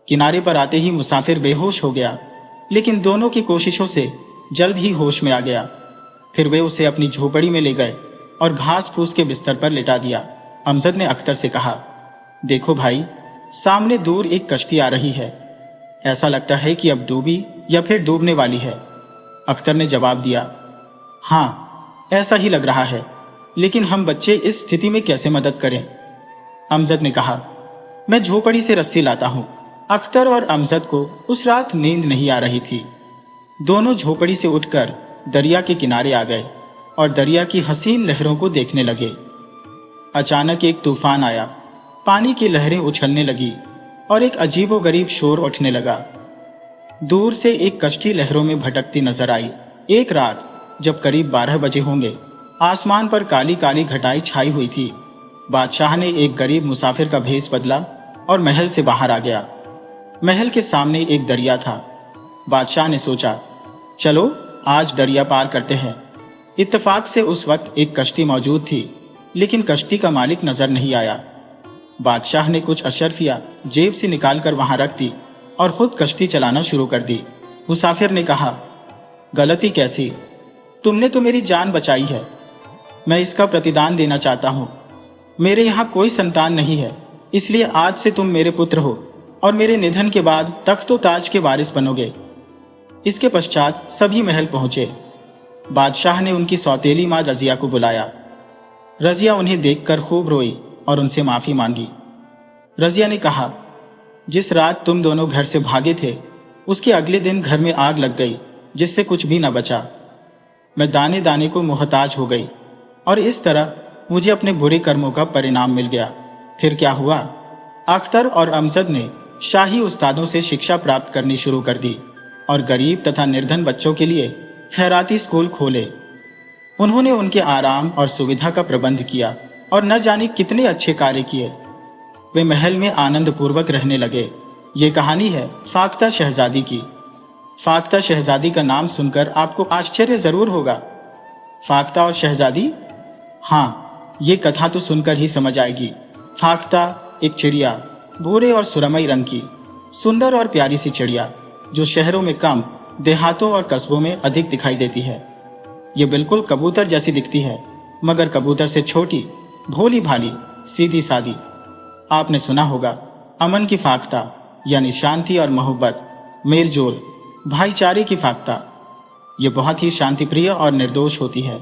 किनारे पर आते ही मुसाफिर बेहोश हो गया, लेकिन दोनों की कोशिशों से जल्द ही होश में आ गया। फिर वे उसे अपनी झोपड़ी में ले गए और घास फूस के बिस्तर पर लिटा दिया। अमजद ने अख्तर से कहा, देखो भाई, सामने दूर एक कश्ती आ रही है। ऐसा लगता है कि अब डूबी या फिर डूबने वाली है। अख्तर ने जवाब दिया, हाँ, ऐसा ही लग रहा है, लेकिन हम बच्चे इस स्थिति में कैसे मदद करें? अमजद ने कहा, मैं झोपड़ी से रस्सी लाता हूं। अख्तर और अमजद को उस रात नींद नहीं आ रही थी। दोनों झोपड़ी से उठकर दरिया के किनारे आ गए और दरिया की हसीन लहरों को देखने लगे। अचानक एक तूफान आया, पानी की लहरें उछलने लगी और एक अजीबोगरीब शोर उठने लगा। दूर से एक कश्ती लहरों में भटकती नजर आई। एक रात जब करीब 12 बजे होंगे, आसमान पर काली काली घटाई छाई हुई थी। बादशाह ने एक गरीब मुसाफिर का भेष बदला और महल से बाहर आ गया। महल के सामने एक दरिया था। बादशाह ने सोचा, चलो आज दरिया पार करते हैं। इत्तेफाक से उस वक्त एक कश्ती मौजूद थी, लेकिन कश्ती का मालिक नजर नहीं आया। बादशाह ने कुछ अशर्फिया जेब से निकालकर वहां रख दी और खुद कश्ती चलाना शुरू कर दी। मुसाफिर ने कहा, गलती कैसी? तुमने तो मेरी जान बचाई है। मैं इसका प्रतिदान देना चाहता हूं। मेरे यहां कोई संतान नहीं है, इसलिए आज से तुम मेरे पुत्र हो और मेरे निधन के बाद तख्त ताज के वारिस बनोगे। इसके पश्चात सभी महल पहुंचे। बादशाह ने उनकी सौतेली मां रजिया को बुलाया। रजिया उन्हें देखकर खूब रोई और उनसे माफी मांगी। रजिया ने कहा, जिस रात तुम दोनों घर से भागे थे, उसके अगले दिन घर में आग लग गई, जिससे कुछ भी न बचा। मैं दाने दाने को मोहताज हो गई और इस तरह मुझे अपने बुरे कर्मों का परिणाम मिल गया। फिर क्या हुआ? अख्तर और अमजद ने शाही उस्तादों से शिक्षा प्राप्त करनी शुरू कर दी और गरीब तथा निर्धन बच्चों के लिए खैराती स्कूल खोले। उन्होंने उनके आराम और सुविधा का प्रबंध किया और न जाने कितने अच्छे कार्य किए। वे महल में आनंद पूर्वक रहने लगे। ये कहानी है फाख्ता शहजादी की। फाख्ता शहजादी का नाम सुनकर आपको आश्चर्य जरूर होगा। फाख्ता और शहजादी? हाँ, ये कथा तो सुनकर ही समझ आएगी। फाख्ता एक चिड़िया, भूरे और सुरमई रंग की, सुंदर और प्यारी सी चिड़िया, जो शहरों में कम, देहातों और कस्बों में अधिक दिखाई देती है। ये बिल्कुल कबूतर जैसी दिखती है, मगर कबूतर से छोटी, भोली भाली, सीधी सादी। आपने सुना होगा अमन की फाख्ता, यानी शांति और मोहब्बत, मेल जोल, भाईचारे की फाख्ता। ये बहुत ही शांतिप्रिय और निर्दोष होती है,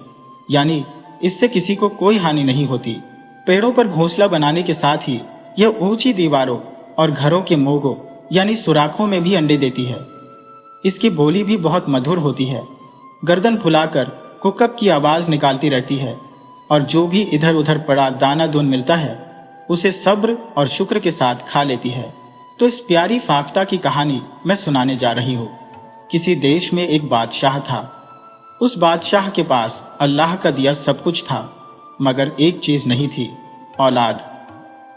यानी इससे किसी को कोई हानि नहीं होती। पेड़ों पर घोंसला बनाने के साथ ही यह ऊंची दीवारों और घरों के मोगों यानी सुराखों में भी अंडे देती है। इसकी बोली भी बहुत मधुर होती है। गर्दन फुलाकर कुकक की आवाज निकालती रहती है और जो भी इधर उधर पड़ा दाना दून मिलता है उसे सब्र और शुक्र के साथ खा लेती है। तो इस प्यारी फाख्ता की कहानी मैं सुनाने जा रही हूँ। किसी देश में एक बादशाह था। उस बादशाह के पास अल्लाह का दिया सब कुछ था, मगर एक चीज नहीं थी, औलाद।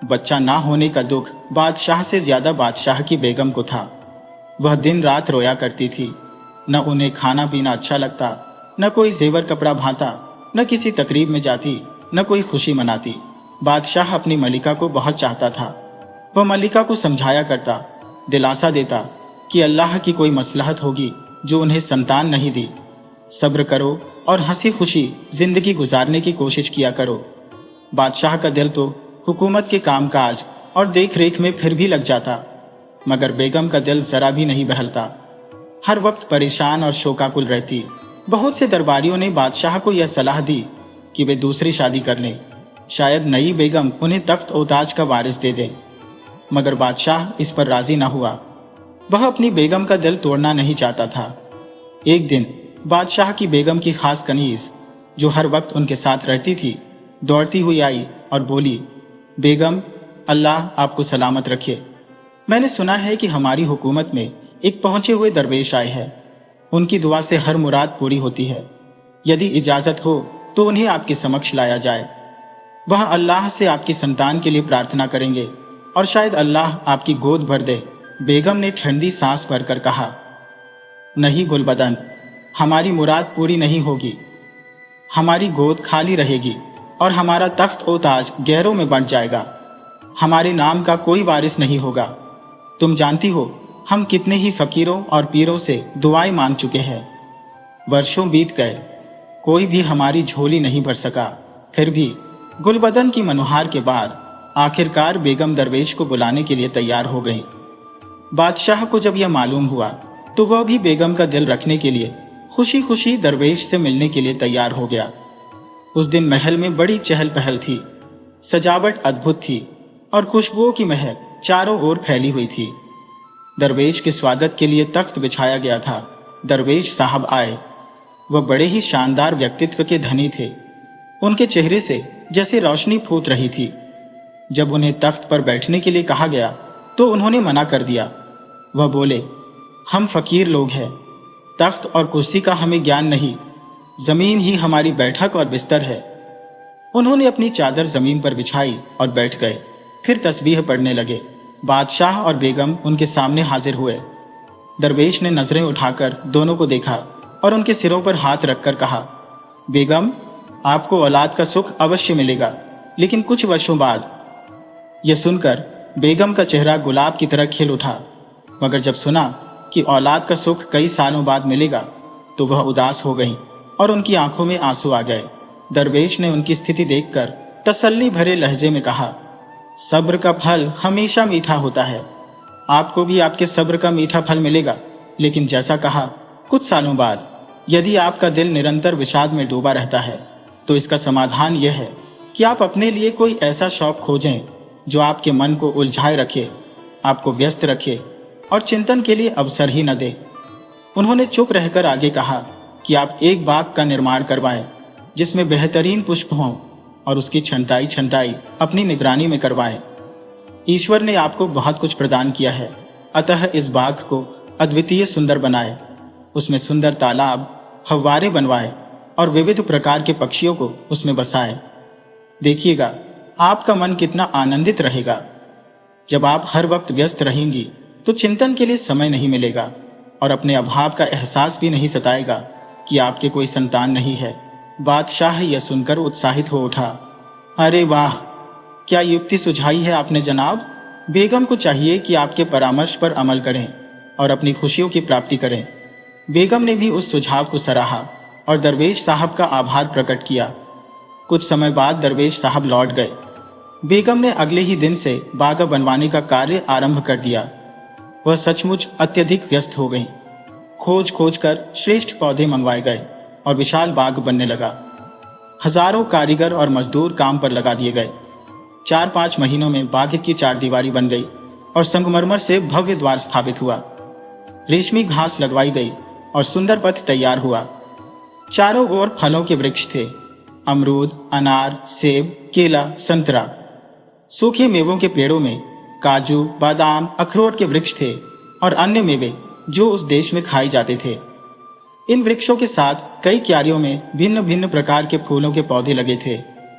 बच्चा ना होने का दुख बादशाह से ज्यादा बादशाह की बेगम को था। वह दिन रात रोया करती थी। न उन्हें खाना पीना अच्छा लगता, न कोई जेवर कपड़ा भाता, न किसी तकरीब में जाती, न कोई खुशी मनाती। बादशाह अपनी मलिका को बहुत चाहता था। वह मलिका को समझाया करता, दिलासा देता कि अल्लाह की कोई मसलहत होगी जो उन्हें संतान नहीं दी। सब्र करो और हंसी खुशी जिंदगी गुजारने की कोशिश किया करो। बादशाह का दिल तो हुकूमत के कामकाज और देख रेख में फिर भी लग जाता, मगर बेगम का दिल जरा भी नहीं बहलता। हर वक्त परेशान और शोकाकुल रहती। बहुत से दरबारियों ने बादशाह को यह सलाह दी कि वे दूसरी शादी कर लें, शायद नई बेगम उन्हें तख्त और ताज का वारिस दे दे, मगर बादशाह इस पर राजी न हुआ। वह अपनी बेगम का दिल तोड़ना नहीं चाहता था। एक दिन बादशाह की बेगम की खास कनीज, जो हर वक्त उनके साथ रहती थी, दौड़ती हुई आई और बोली, बेगम, अल्लाह आपको सलामत रखे। मैंने सुना है कि हमारी हुकूमत में एक पहुंचे हुए दरवेश आए हैं। उनकी दुआ से हर मुराद पूरी होती है। यदि इजाजत हो तो उन्हें आपके समक्ष लाया जाए। वह अल्लाह से आपकी संतान के लिए प्रार्थना करेंगे और शायद अल्लाह आपकी गोद भर दे। बेगम ने ठंडी सांस भरकर कहा, नहीं गुलबदन, हमारी मुराद पूरी नहीं होगी। हमारी गोद खाली रहेगी और हमारा तख्त और ताज गैरों में बंट जाएगा। हमारे नाम का कोई वारिस नहीं होगा। तुम जानती हो हम कितने ही फकीरों और पीरों से दुआएं मांग चुके हैं। वर्षों बीत गए, कोई भी हमारी झोली नहीं भर सका। फिर भी गुलबदन की मनोहार के बाद आखिरकार बेगम दरवेश को बुलाने के लिए तैयार हो गई। बादशाह को जब यह मालूम हुआ तो वह भी बेगम का दिल रखने के लिए खुशी खुशी दरवेश से मिलने के लिए तैयार हो गया। उस दिन महल में बड़ी चहल पहल थी, सजावट अद्भुत थी और खुशबुओं की महक चारों ओर फैली हुई थी। दरवेश के स्वागत के लिए तख्त बिछाया गया था। दरवेश साहब आए। वह बड़े ही शानदार व्यक्तित्व के धनी थे। उनके चेहरे से जैसे रोशनी फूट रही थी। जब उन्हें तख्त पर बैठने के लिए कहा गया तो उन्होंने मना कर दिया। वह बोले, हम फकीर लोग हैं, तख्त और कुर्सी का हमें ज्ञान नहीं, जमीन ही हमारी बैठक और बिस्तर है। उन्होंने अपनी चादर जमीन पर बिछाई और बैठ गए। फिर तस्बीह पढ़ने लगे। बादशाह और बेगम उनके सामने हाजिर हुए। दरवेश ने नजरें उठाकर दोनों को देखा और उनके सिरों पर हाथ रखकर कहा, बेगम, आपको औलाद का सुख अवश्य मिलेगा, लेकिन कुछ वर्षों बाद। यह सुनकर बेगम का चेहरा गुलाब की तरह खिल उठा, मगर जब सुना कि औलाद का सुख कई सालों बाद मिलेगा तो वह उदास हो गई और उनकी आंखों में आंसू आ गए। दरवेश ने उनकी स्थिति देखकर तसल्ली भरे लहजे में कहा, सब्र का फल हमेशा मीठा होता है। आपको भी आपके सब्र का मीठा फल मिलेगा, लेकिन जैसा कहा, कुछ सालों बाद। यदि आपका दिल निरंतर विषाद में डूबा रहता है तो इसका समाधान यह है कि आप अपने लिए कोई ऐसा शौक खोजें जो आपके मन को उलझाए रखे, आपको व्यस्त रखे और चिंतन के लिए अवसर ही न दे। उन्होंने चुप रहकर आगे कहा कि आप एक बाग का निर्माण करवाएं जिसमें बेहतरीन पुष्प हों और उसकी छंटाई अपनी निगरानी में करवाएं। ईश्वर ने आपको बहुत कुछ प्रदान किया है, अतः इस बाग को अद्वितीय सुंदर बनाए। उसमें सुंदर तालाब, फव्वारे बनवाए और विविध प्रकार के पक्षियों को उसमें बसाए। देखिएगा आपका मन कितना आनंदित रहेगा। जब आप हर वक्त व्यस्त रहेंगी तो चिंतन के लिए समय नहीं मिलेगा और अपने अभाव का एहसास भी नहीं सताएगा कि आपके कोई संतान नहीं है। बादशाह यह सुनकर उत्साहित हो उठा। अरे वाह, क्या युक्ति सुझाई है आपने जनाब। बेगम को चाहिए कि आपके परामर्श पर अमल करें और अपनी खुशियों की प्राप्ति करें। बेगम ने भी उस सुझाव को सराहा और दरवेश साहब का आभार प्रकट किया। कुछ समय बाद दरवेश साहब लौट गए। बेगम ने अगले ही दिन से बाग बनवाने का कार्य आरंभ कर दिया। वह सचमुच अत्यधिक व्यस्त हो गई। खोज खोज कर श्रेष्ठ पौधे मंगवाए गए और विशाल बाग बनने लगा। हजारों कारीगर और मजदूर काम पर लगा दिए गए। 4-5 महीनों में बाग की चारदीवारी बन गई और संगमरमर से भव्य द्वार स्थापित हुआ। रेशमी घास लगवाई गई और सुंदर पथ तैयार हुआ। चारों ओर फलों के वृक्ष थे, अमरूद, अनार, सेब, केला, संतरा। सूखे मेवों के पेड़ों में काजू, बादाम, अखरोट के वृक्ष थे और अन्य मेवे जो उस देश में खाए जाते थे। इन वृक्षों के साथ कई क्यारियों में भिन्न भिन्न प्रकार के फूलों के पौधे लगे थे।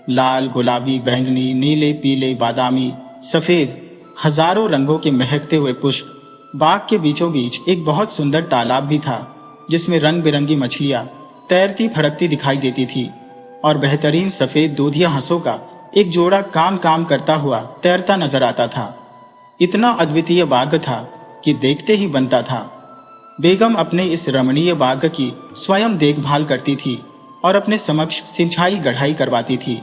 लाल, गुलाबी, बैंगनी, नीले, पीले, बादामी, सफेद, हजारों रंगों के महकते हुए पुष्प। बाग के बीचों बीच एक बहुत सुंदर तालाब भी था जिसमें रंग बिरंगी मछलियां तैरती फड़कती दिखाई देती थी और बेहतरीन सफेद दूधिया हंसों का एक जोड़ा काम काम करता हुआ तैरता नजर आता था। इतना अद्वितीय बाग था कि देखते ही बनता था। बेगम अपने इस रमणीय बाग की स्वयं देखभाल करती थी और अपने समक्ष सिंचाई गढ़ाई करवाती थी।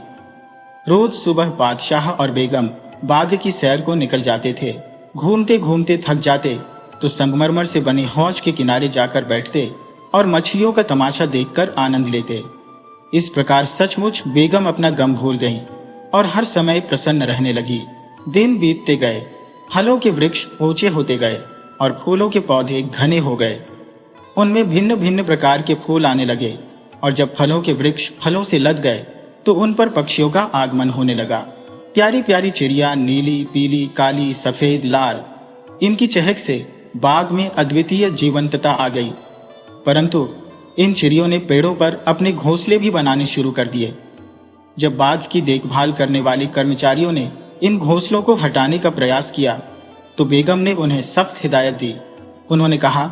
रोज सुबह बादशाह और बेगम बाग की सैर को निकल जाते थे। घूमते घूमते थक जाते तो संगमरमर से बने हौज के किनारे जाकर बैठते और मछलियों का तमाशा देखकर आनंद लेते। इस प्रकार सचमुच बेगम अपना गम भूल गईं और हर समय प्रसन्न रहने लगी। दिन बीतते गए, फलों के वृक्ष ऊंचे होते गए और फूलों के पौधे घने हो गए। उनमें भिन्न भिन्न प्रकार के फूल आने लगे और जब फलों के वृक्ष फलों से लद गए तो उन पर पक्षियों का आगमन होने लगा। प्यारी प्यारी चिड़िया, नीली, पीली, काली, सफेद, लाल, इनकी चहक से बाग में अद्वितीय जीवंतता आ गई। परंतु इन चिड़ियों ने पेड़ों पर अपने घोंसले भी बनाने शुरू कर दिए। जब बाग की देखभाल करने वाले कर्मचारियों ने इन घोंसलों को हटाने का प्रयास किया तो बेगम ने उन्हें सख्त हिदायत दी। उन्होंने कहा,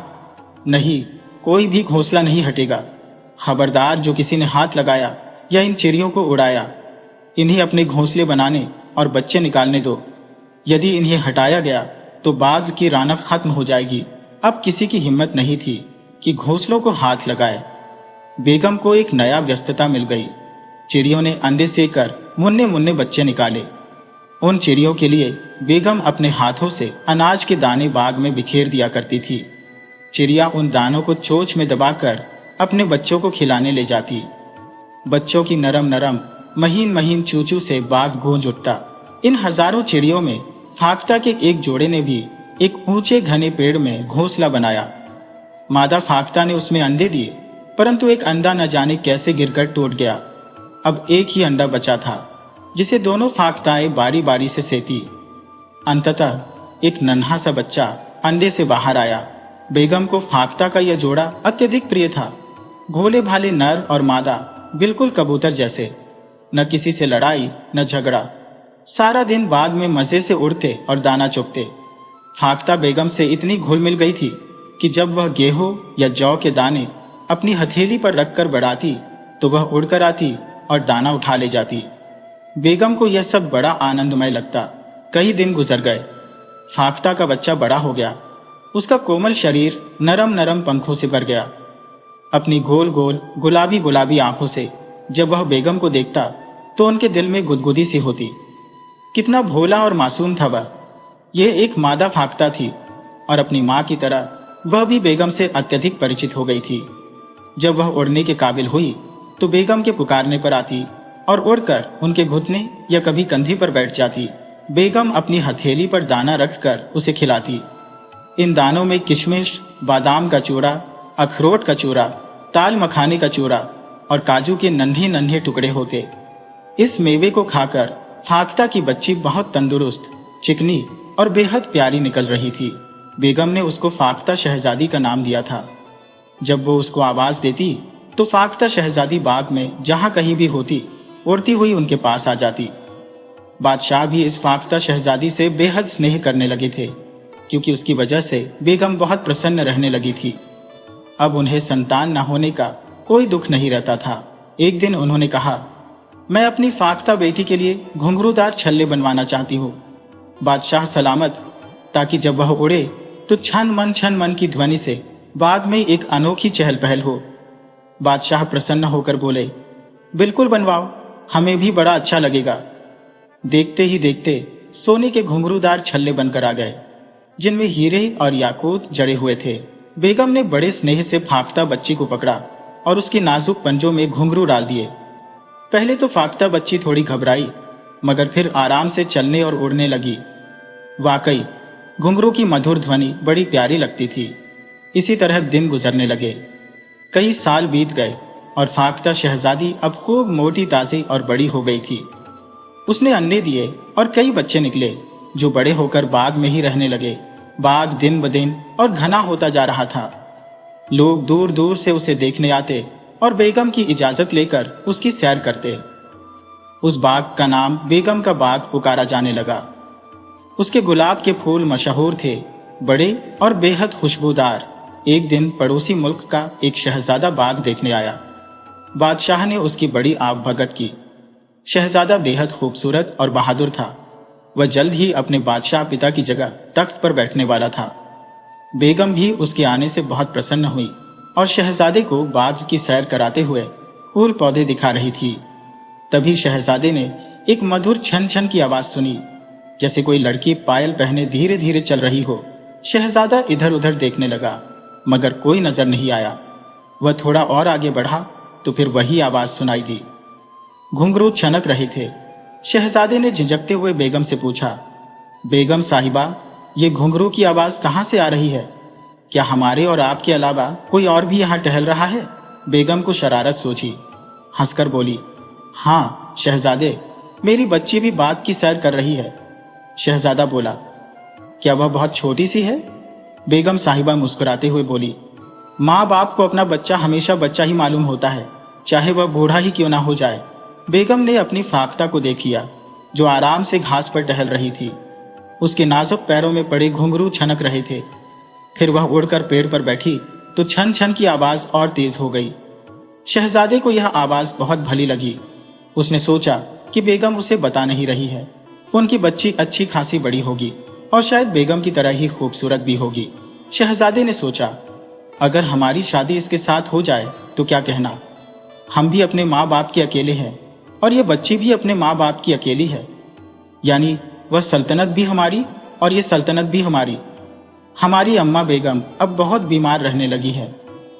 नहीं, कोई भी घोंसला नहीं हटेगा। खबरदार जो किसी ने हाथ लगाया या इन चिड़ियों को उड़ाया, इन्हें अपने घोंसले बनाने और बच्चे निकालने दो। यदि इन्हें हटाया गया तो बाघ की रौनक खत्म हो जाएगी। अब किसी की हिम्मत नहीं थी कि घोंसलों को हाथ लगाए। बेगम को एक नया व्यस्तता मिल गई। चिड़ियों ने अंडे सेकर मुन्ने मुन्ने बच्चे निकाले। उन चिड़ियों के लिए बेगम अपने हाथों से अनाज के दाने बाग में बिखेर दिया करती थी। चिड़िया उन दानों को चोंच में दबाकर अपने बच्चों को खिलाने ले जाती। बच्चों की नरम नरम महीन महीन चूचू से बाग गूंज उठता। इन हजारों चिड़ियों में फाख्ता के एक जोड़े ने भी एक ऊंचे घने पेड़ में घोंसला बनाया। मादा फाख्ता ने उसमें अंडे दिए, परंतु एक अंडा न जाने कैसे गिरकर टूट गया। अब एक ही अंडा बचा था जिसे दोनों फाख्ताएं बारी बारी से सेती। अंततः एक नन्हा सा बच्चा अंडे से बाहर आया। बेगम को फाख्ता का यह जोड़ा अत्यधिक प्रिय था। भोले भाले नर और मादा, बिल्कुल कबूतर जैसे। न किसी से लड़ाई न झगड़ा। सारा दिन बाग में मजे से उड़ते और दाना चुगते। फाख्ता बेगम से इतनी घुल मिल गई थी कि जब वह गेहूं या जौ के दाने अपनी हथेली पर रखकर बढ़ाती तो वह उड़कर आती और दाना उठा ले जाती। बेगम को यह सब बड़ा आनंदमय लगता। कई दिन गुजर गए। फाख्ता का बच्चा बड़ा हो गया। उसका कोमल शरीर नरम नरम पंखों से भर गया। अपनी गोल गोल गुलाबी गुलाबी आंखों से जब वह बेगम को देखता तो उनके दिल में गुदगुदी सी होती। कितना भोला और मासूम था वह। यह एक मादा फाख्ता थी और अपनी मां की तरह वह भी बेगम से अत्यधिक परिचित हो गई थी। जब वह उड़ने के काबिल हुई तो बेगम के पुकारने पर आती और उड़कर उनके घुटने या कभी कंधे पर बैठ जाती। बेगम अपनी हथेली पर दाना रखकर उसे खिलाती। इन दानों में किशमिश, बादाम का चूरा, अखरोट का चूरा, ताल मखाने का चूरा और काजू के नन्हे नन्हे टुकड़े होते। इस मेवे को खाकर फाख्ता की बच्ची बहुत तंदुरुस्त, चिकनी और बेहद प्यारी निकल रही थी। बेगम ने उसको फाख्ता शहजादी का नाम दिया था। जब वो उसको आवाज देती तो फाख्ता शहजादी बाग में जहां कहीं भी होती उड़ती हुई उनके पास आ जाती। बादशाह भी इस फाख्ता शहजादी से बेहद स्नेह करने लगे थे, क्योंकि उसकी वजह से बेगम बहुत प्रसन्न रहने लगी थी। अब उन्हें संतान न होने का कोई दुख नहीं रहता था। एक दिन उन्होंने कहा, मैं अपनी फाख्ता बेटी के लिए घुंघरूदार छल्ले बनवाना चाहती हूँ। बादशाह सलामत, ताकि जब वह उड़े तो छन मन की ध्वनि से बाग में एक अनोखी चहल पहल हो। बादशाह प्रसन्न होकर बोले, बिल्कुल बनवाओ, हमें भी बड़ा अच्छा लगेगा। देखते ही देखते सोने के घुंघरूदार छल्ले बनकर आ गए, जिनमें हीरे और याकूत जड़े हुए थे। बेगम ने बड़े स्नेह से फाख्ता बच्ची को पकड़ा और उसके नाजुक पंजों में घुंघरू डाल दिए। पहले तो फाख्ता बच्ची थोड़ी घबराई, मगर फिर आराम से चलने और उड़ने लगी। वाकई घुंघरू की मधुर ध्वनि बड़ी प्यारी लगती थी। इसी तरह दिन गुजरने लगे। कई साल बीत गए और फाख्ता शहजादी अब खूब मोटी ताजी और बड़ी हो गई थी। उसने अंडे दिए और कई बच्चे निकले, जो बड़े होकर बाग में ही रहने लगे। बाग दिन ब दिन और घना होता जा रहा था। लोग दूर दूर से उसे देखने आते और बेगम की इजाजत लेकर उसकी सैर करते। उस बाग का नाम बेगम का बाग पुकारा जाने लगा। उसके गुलाब के फूल मशहूर थे, बड़े और बेहद खुशबूदार। एक दिन पड़ोसी मुल्क का एक शहजादा बाग देखने आया। बादशाह ने उसकी बड़ी आवभगत की। शहजादा बेहद खूबसूरत और बहादुर था। वह जल्द ही अपने बादशाह पिता की जगह तख्त पर बैठने वाला था। बेगम भी उसके आने से बहुत प्रसन्न हुई और शहजादे को बाग की सैर कराते हुए फूल पौधे दिखा रही थी। तभी शहजादे ने एक मधुर छन छन की आवाज सुनी, जैसे कोई लड़की पायल पहने धीरे धीरे चल रही हो। शहजादा इधर उधर देखने लगा, मगर कोई नजर नहीं आया। वह थोड़ा और आगे बढ़ा तो फिर वही आवाज सुनाई दी। घुंघरू छनक रहे थे। शहजादे ने झिझकते हुए बेगम से पूछा, बेगम साहिबा, ये घुंघरू की आवाज कहां से आ रही है? क्या हमारे और आपके अलावा कोई और भी यहाँ टहल रहा है? बेगम को शरारत सूझी। हंसकर बोली, हाँ शहजादे, मेरी बच्ची भी बाग की सैर कर रही है। शहजादा बोला, क्या वह बहुत छोटी सी है? बेगम साहिबा मुस्कुराते हुए बोली, माँ बाप को अपना बच्चा हमेशा बच्चा ही मालूम होता है, चाहे वह बूढ़ा ही क्यों ना हो जाए। बेगम ने अपनी फाख्ता को देख लिया, जो आराम से घास पर टहल रही थी। उसके नाजुक पैरों में पड़े घुंघरू छनक रहे थे। फिर वह उड़कर पेड़ पर बैठी तो छन छन की आवाज और तेज हो गई। शहजादे को यह आवाज बहुत भली लगी। उसने सोचा कि बेगम उसे बता नहीं रही है। उनकी बच्ची अच्छी खासी बड़ी होगी और शायद बेगम की तरह ही खूबसूरत भी होगी। शहजादे ने सोचा, अगर हमारी शादी इसके साथ हो जाए तो क्या कहना। हम भी अपने माँ बाप के अकेले हैं और ये बच्ची भी अपने माँ बाप की अकेली है, यानी वह सल्तनत भी हमारी और ये सल्तनत भी हमारी। हमारी अम्मा बेगम अब बहुत बीमार रहने लगी है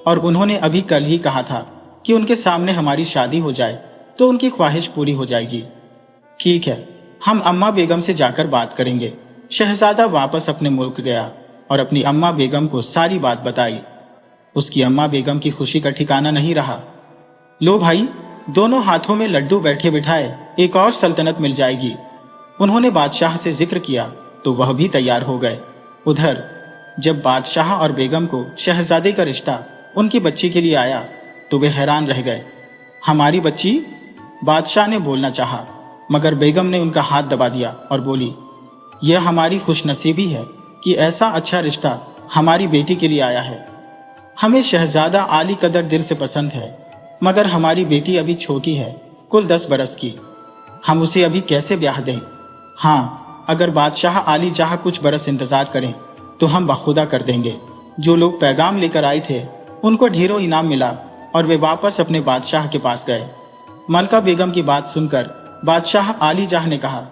और उन्होंने अभी कल ही कहा था कि उनके सामने हमारी शादी हो जाए तो उनकी ख्वाहिश पूरी हो जाएगी। ठीक है, हम अम्मा बेगम से जाकर बात करेंगे। शहजादा वापस अपने मुल्क गया और अपनी अम्मा बेगम को सारी बात बताई। उसकी अम्मा बेगम की खुशी का ठिकाना नहीं रहा। लो भाई, दोनों हाथों में लड्डू बैठे बिठाए एक और सल्तनत मिल जाएगी। उन्होंने बादशाह से जिक्र किया तो वह भी तैयार हो गए। उधर जब बादशाह और बेगम को शहजादे का रिश्ता उनकी बच्ची के लिए आया तो वे हैरान रह गए। हमारी बच्ची? बादशाह ने बोलना चाहा, मगर बेगम ने उनका हाथ दबा दिया और बोली, यह हमारी खुशनसीबी है कि ऐसा अच्छा रिश्ता हमारी बेटी के लिए आया है। हमें शहजादा आली कदर दिल से पसंद है, मगर हमारी बेटी अभी छोटी है, कुल 10 बरस की। हम उसे अभी कैसे ब्याह दें? हाँ, अगर बादशाह आली जहाँ कुछ बरस इंतजार करें तो हम बखुदा कर देंगे। जो लोग पैगाम लेकर आए थे उनको ढेरों इनाम मिला और वे वापस अपने बादशाह के पास गए। मलका बेगम की बात सुनकर बादशाह आली जहाँ ने कहा,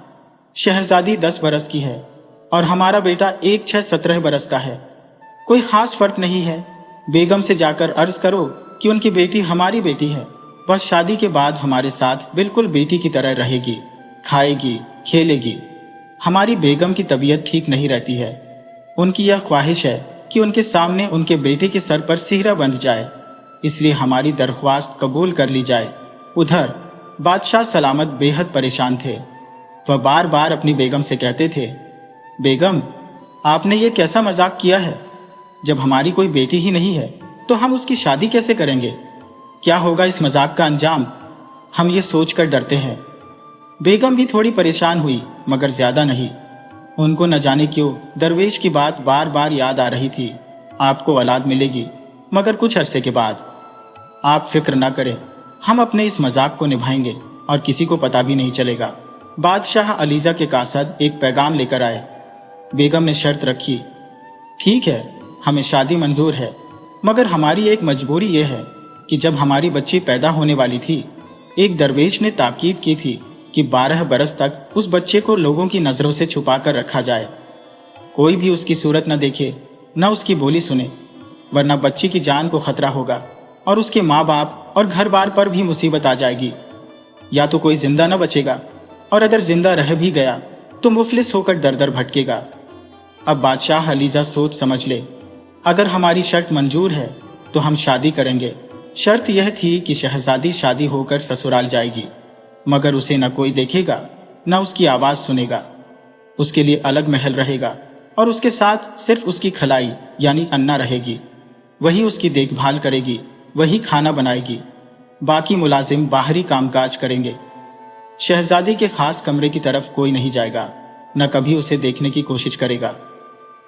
शहजादी 10 बरस की है और हमारा बेटा 1-6-17 बरस का है। कोई खास फर्क नहीं है। बेगम से जाकर अर्ज करो कि उनकी बेटी हमारी बेटी है, बस शादी के बाद हमारे साथ बिल्कुल बेटी की तरह रहेगी, खाएगी, खेलेगी। हमारी बेगम की तबीयत ठीक नहीं रहती है। उनकी यह ख्वाहिश है कि उनके सामने उनके बेटे के सर पर सिहरा बंध जाए, इसलिए हमारी दरख्वास्त कबूल कर ली जाए। उधर बादशाह सलामत बेहद परेशान थे। वह बार बार अपनी बेगम से कहते थे, बेगम, आपने ये कैसा मजाक किया है? जब हमारी कोई बेटी ही नहीं है तो हम उसकी शादी कैसे करेंगे? क्या होगा इस मजाक का अंजाम? हम ये सोचकर डरते हैं। बेगम भी थोड़ी परेशान हुई, मगर ज्यादा नहीं। उनको न जाने क्यों दरवेश की बात बार बार याद आ रही थी। आपको औलाद मिलेगी, मगर कुछ अरसे के बाद। आप फिक्र न करें, हम अपने इस मजाक को निभाएंगे और किसी को पता भी नहीं चलेगा। बादशाह अलीजा के कासद एक पैगाम लेकर आए। बेगम ने शर्त रखी, ठीक है, हमें शादी मंजूर है, मगर हमारी एक मजबूरी यह है कि जब हमारी बच्ची पैदा होने वाली थी, एक दरवेश ने ताकीद की थी कि 12 बरस तक उस बच्चे को लोगों की नजरों से छुपा कर रखा जाए। कोई भी उसकी सूरत न देखे, न उसकी बोली सुने, वरना बच्ची की जान को खतरा होगा और उसके माँ बाप और घर बार पर भी मुसीबत आ जाएगी। या तो कोई जिंदा न बचेगा, और अगर जिंदा रह भी गया तो मुफलिस होकर दर दर भटकेगा। अब बादशाह अलीजा सोच समझ ले। अगर हमारी शर्त मंजूर है तो हम शादी करेंगे। शर्त यह थी कि शहजादी शादी होकर ससुराल जाएगी, मगर उसे न कोई देखेगा, न उसकी आवाज सुनेगा। उसके लिए अलग महल रहेगा और उसके साथ सिर्फ उसकी खलाई यानी अन्ना रहेगी। वही उसकी देखभाल करेगी, वही खाना बनाएगी। बाकी मुलाजिम बाहरी कामकाज करेंगे। शहजादी के खास कमरे की तरफ कोई नहीं जाएगा, न कभी उसे देखने की कोशिश करेगा।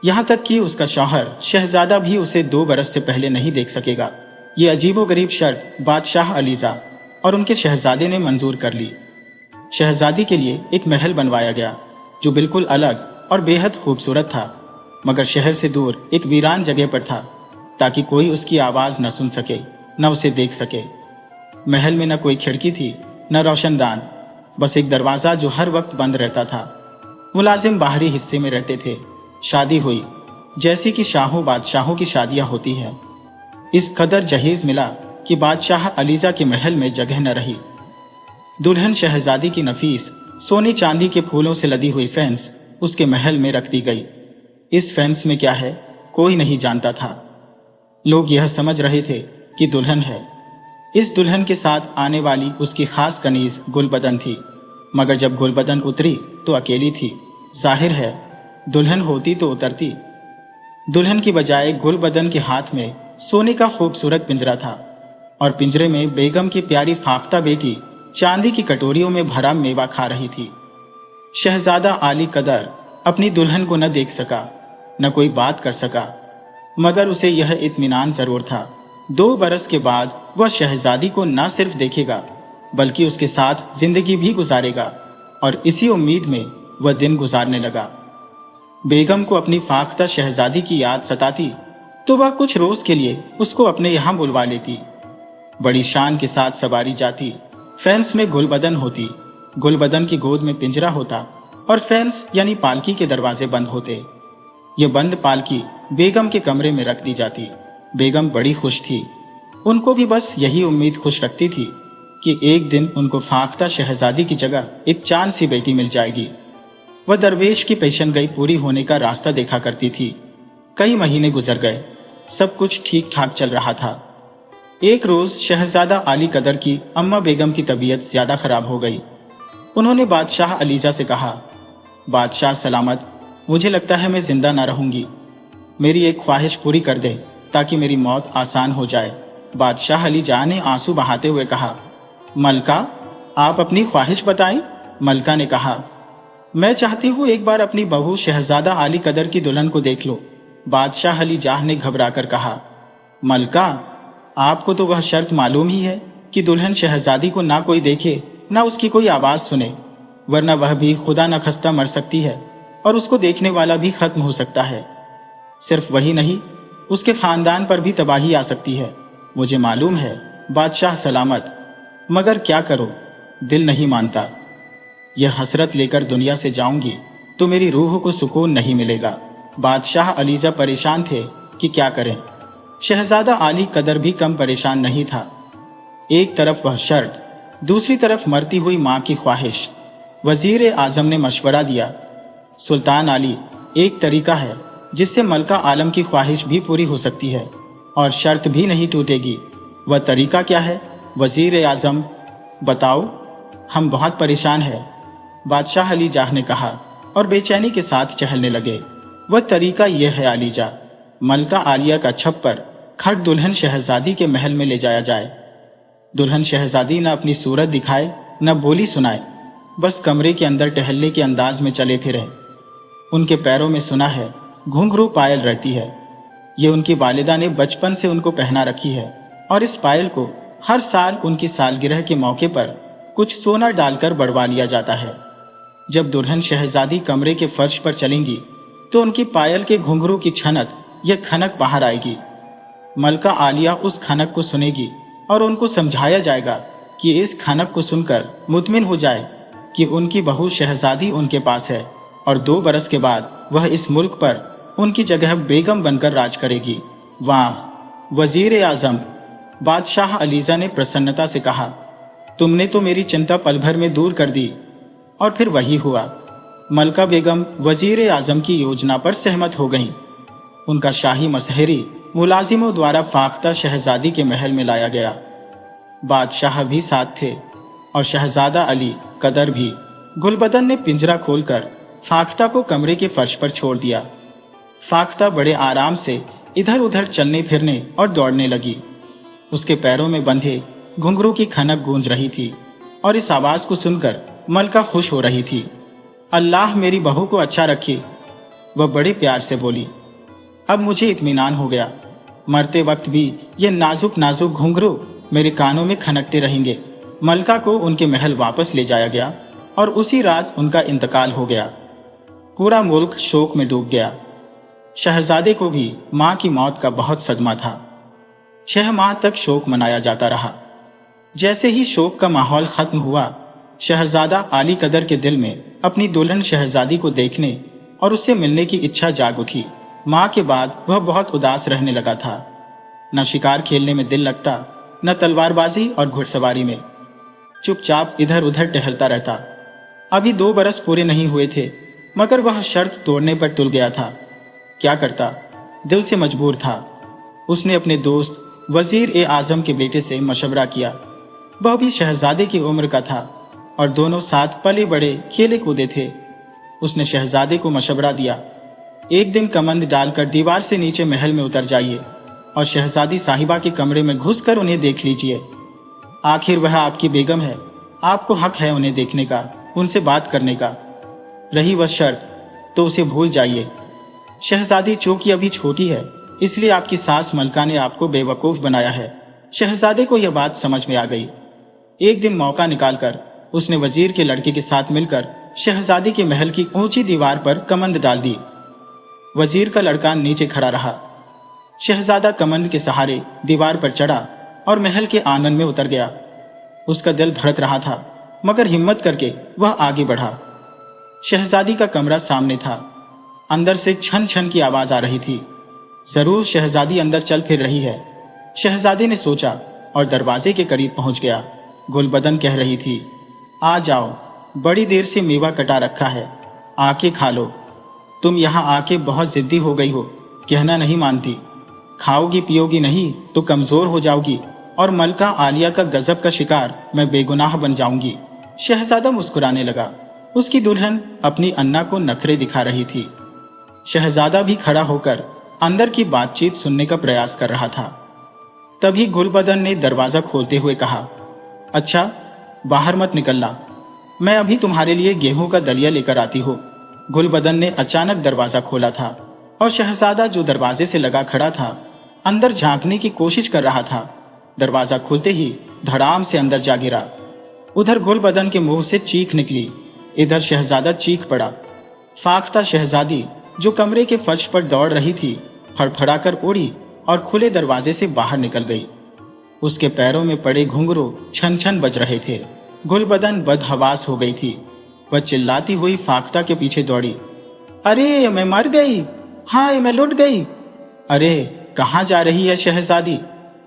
यहाँ तक कि उसका शौहर शहजादा भी उसे 2 बरस से पहले नहीं देख सकेगा। ये अजीबोगरीब शर्त बादशाह अलीजा और उनके शहजादे ने मंजूर कर ली। शहजादी के लिए एक महल बनवाया गया जो बिल्कुल अलग और बेहद खूबसूरत था, मगर शहर से दूर एक वीरान जगह पर था, ताकि कोई उसकी आवाज न सुन सके, न उसे देख सके। महल में न कोई खिड़की थी, न रोशनदान, बस एक दरवाजा जो हर वक्त बंद रहता था। मुलाजिम बाहरी हिस्से में रहते थे। शादी हुई, जैसी कि शाहों बादशाहों की शादियां होती हैं। इस कदर जहेज मिला कि बादशाह अलीजा के महल में जगह न रही। दुल्हन शहजादी की नफीस सोने चांदी के फूलों से लदी हुई फेंस उसके महल में रख दी गई। इस फेंस में क्या है कोई नहीं जानता था। लोग यह समझ रहे थे कि दुल्हन है। इस दुल्हन के साथ आने वाली उसकी खास कनीज गुलबदन थी, मगर जब गुलबदन उतरी तो अकेली थी। जाहिर है दुल्हन होती तो उतरती। दुल्हन की बजाय गुलबदन के हाथ में सोने का खूबसूरत पिंजरा था और पिंजरे में बेगम की प्यारी फाख्ता बेटी चांदी की कटोरियों में भरा मेवा खा रही थी। शहजादा आली कदर अपनी दुल्हन को न देख सका, न कोई बात कर सका, मगर उसे यह इत्मीनान जरूर था 2 बरस के बाद वह शहजादी को न सिर्फ देखेगा बल्कि उसके साथ जिंदगी भी गुजारेगा। और इसी उम्मीद में वह दिन गुजारने लगा। बेगम को अपनी फाख्ता शहजादी की याद सताती तो वह कुछ रोज के लिए उसको अपने यहाँ बुलवा लेती। बड़ी शान के साथ सवारी जाती। फैंस में गुलबदन होती, गुलबदन की गोद में पिंजरा होता और फैंस यानी पालकी के दरवाजे बंद होते। ये बंद पालकी बेगम के कमरे में रख दी जाती। बेगम बड़ी खुश थी। उनको भी बस यही उम्मीद खुश रखती थी कि एक दिन उनको फाख्ता शहजादी की जगह एक चांद सी बेटी मिल जाएगी। वह दरवेश की पेशेंगोई पूरी होने का रास्ता देखा करती थी। कई महीने गुजर गए, सब कुछ ठीक ठाक चल रहा था। एक रोज शहजादा आली कदर की अम्मा बेगम की तबीयत ज्यादा खराब हो गई। उन्होंने बादशाह अलीजा से कहा, बादशाह सलामत, मुझे लगता है मैं जिंदा ना रहूंगी। मेरी एक ख्वाहिश पूरी कर दे ताकि मेरी मौत आसान हो जाए। बादशाह अलीजा ने आंसू बहाते हुए कहा, मलका, आप अपनी ख्वाहिश बताएं। मलका ने कहा, मैं चाहती हूँ एक बार अपनी बहू शहजादा आली कदर की दुल्हन को देख लो। बादशाह अलीजाह ने घबराकर कहा, मलका, आपको तो वह शर्त मालूम ही है कि दुल्हन शहजादी को ना कोई देखे ना उसकी कोई आवाज सुने, वरना वह भी खुदा न खस्ता मर सकती है और उसको देखने वाला भी खत्म हो सकता है। सिर्फ वही नहीं, उसके खानदान पर भी तबाही आ सकती है। मुझे मालूम है बादशाह सलामत, मगर क्या करो, दिल नहीं मानता। यह हसरत लेकर दुनिया से जाऊंगी तो मेरी रूह को सुकून नहीं मिलेगा। बादशाह अलीजा परेशान थे कि क्या करें। शहजादा आली कदर भी कम परेशान नहीं था। एक तरफ वह शर्त, दूसरी तरफ मरती हुई मां की ख्वाहिश। वजीर आजम ने मशवरा दिया, सुल्तान आली, एक तरीका है जिससे मलका आलम की ख्वाहिश भी पूरी हो सकती है और शर्त भी नहीं टूटेगी। वह तरीका क्या है? वजीर आजम, बताओ, हम बहुत परेशान हैं। बादशाह अलीजाह ने कहा और बेचैनी के साथ चहलने लगे। वह तरीका यह है अलीजा, मलका आलिया का छप्पर खट दुल्हन शहजादी के महल में ले जाया जाए। दुल्हन शहजादी न अपनी सूरत दिखाए न बोली सुनाए, बस कमरे के अंदर टहलने के अंदाज में चले फिरे। उनके पैरों में सुना है घुंघरू पायल रहती है। ये उनकी वालिदा ने बचपन से उनको पहना रखी है और इस पायल को हर साल उनकी सालगिरह के मौके पर कुछ सोना डालकर बढ़वा लिया जाता है। जब दुल्हन शहजादी कमरे के फर्श पर चलेंगी तो उनकी पायल के घुंघरू की छनक या खनक बाहर आएगी। मलका आलिया उस खनक को सुनेगी और उनको समझाया जाएगा कि इस खनक को सुनकर मुतमिन हो जाए कि उनकी बहू शहजादी उनके पास है और 2 बरस के बाद वह इस मुल्क पर उनकी जगह बेगम बनकर राज करेगी। वाह वजीर आजम, बादशाह अलीजा ने प्रसन्नता से कहा, तुमने तो मेरी चिंता पल भर में दूर कर दी। और फिर वही हुआ। मलका बेगम वजीर आजम की योजना पर सहमत हो गईं। उनका शाही मसहरी मुलाजिमों द्वारा फाख्ता शहजादी के महल में लाया गया। बादशाह भी साथ थे और शहजादा अली कदर भी। गुलबदन ने पिंजरा खोलकर फाख्ता को कमरे के फर्श पर छोड़ दिया। फाख्ता बड़े आराम से इधर उधर चलने फिरने और दौड़ने लगी। उसके पैरों में बंधे घुंघरू की खनक गूंज रही थी और इस आवाज को सुनकर मलका खुश हो रही थी। अल्लाह मेरी बहू को अच्छा रखे, वह बड़े प्यार से बोली। अब मुझे इत्मीनान हो गया। मरते वक्त भी ये नाजुक नाजुक घुंघरू मेरे कानों में खनकते रहेंगे। मलका को उनके महल वापस ले जाया गया और उसी रात उनका इंतकाल हो गया। पूरा मुल्क शोक में डूब गया। शहजादे को भी मां की मौत का बहुत सदमा था। 6 माह तक शोक मनाया जाता रहा। जैसे ही शोक का माहौल खत्म हुआ, शहजादा आली कदर के दिल में अपनी दुल्हन शहजादी को देखने और उससे मिलने की इच्छा जाग उठी। मां के बाद वह बहुत उदास रहने लगा था। न शिकार खेलने में दिल लगता, न तलवारबाजी और घुड़सवारी में। चुपचाप इधर उधर टहलता रहता। अभी 2 बरस पूरे नहीं हुए थे, मगर वह शर्त तोड़ने पर तुल गया था। क्या करता, दिल से मजबूर था। उसने अपने दोस्त वजीर आजम के बेटे से मशवरा किया। वह भी शहजादे की उम्र का था और दोनों साथ पले बड़े खेले कूदे थे। उसने शहजादे को मशवरा दिया, एक दिन कमंद डालकर दीवार से नीचे महल में उतर जाइए और शहजादी साहिबा के कमरे में घुसकर उन्हें देख लीजिए। आखिर वह आपकी बेगम है, आपको हक है उन्हें देखने का, उनसे बात करने का। रही वह शर्त तो उसे भूल जाइए। शहजादी चूंकि अभी छोटी है, इसलिए आपकी सास मलका ने आपको बेवकूफ बनाया है। शहजादे को यह बात समझ में आ गई। एक दिन मौका निकालकर उसने वजीर के लड़के के साथ मिलकर शहजादी के महल की ऊंची दीवार पर कमंद डाल दी। वजीर का लड़का नीचे खड़ा रहा। शहजादा कमंद के सहारे दीवार पर चढ़ा और महल के आंगन में उतर गया। उसका दिल धड़क रहा था, मगर हिम्मत करके वह आगे बढ़ा। शहजादी का कमरा सामने था। अंदर से छन छन की आवाज आ रही थी। जरूर शहजादी अंदर चल फिर रही है, शहजादे ने सोचा और दरवाजे के करीब पहुंच गया। गुलबदन कह रही थी, आ जाओ, बड़ी देर से मेवा कटा रखा है, आके खा लो। तुम यहाँ आके बहुत जिद्दी हो गई हो, कहना नहीं मानती। खाओगी पियोगी नहीं तो कमजोर हो जाओगी और मलका आलिया का गजब का शिकार मैं बेगुनाह बन जाऊंगी। शहजादा मुस्कुराने लगा। उसकी दुल्हन अपनी अन्ना को नखरे दिखा रही थी। शहजादा भी खड़ा होकर अंदर की बातचीत सुनने का प्रयास कर रहा था। तभी गुलबदन ने दरवाजा खोलते हुए कहा, अच्छा बाहर मत निकलना, मैं अभी तुम्हारे लिए गेहूं का दलिया लेकर आती हूँ। गुलबदन ने अचानक दरवाजा खोला था और शहजादा जो दरवाजे से लगा खड़ा था अंदर झांकने की कोशिश कर रहा था। दरवाजा खुलते ही धड़ाम से अंदर जा गिरा। उधर गुलबदन के मुंह से चीख निकली, इधर शहजादा चीख पड़ा। फाख्ता शहजादी जो कमरे के फर्श पर दौड़ रही थी फड़फड़ाकर उड़ी और खुले दरवाजे से बाहर निकल गई। उसके पैरों में पड़े घुंघरू छन छन बज रहे थे। गुलबदन बदहवास हो गई थी। वह चिल्लाती हुई फाख्ता के पीछे दौड़ी, अरे मैं मर गई, हाय मैं लुट गई। अरे कहाँ जा रही है शहजादी,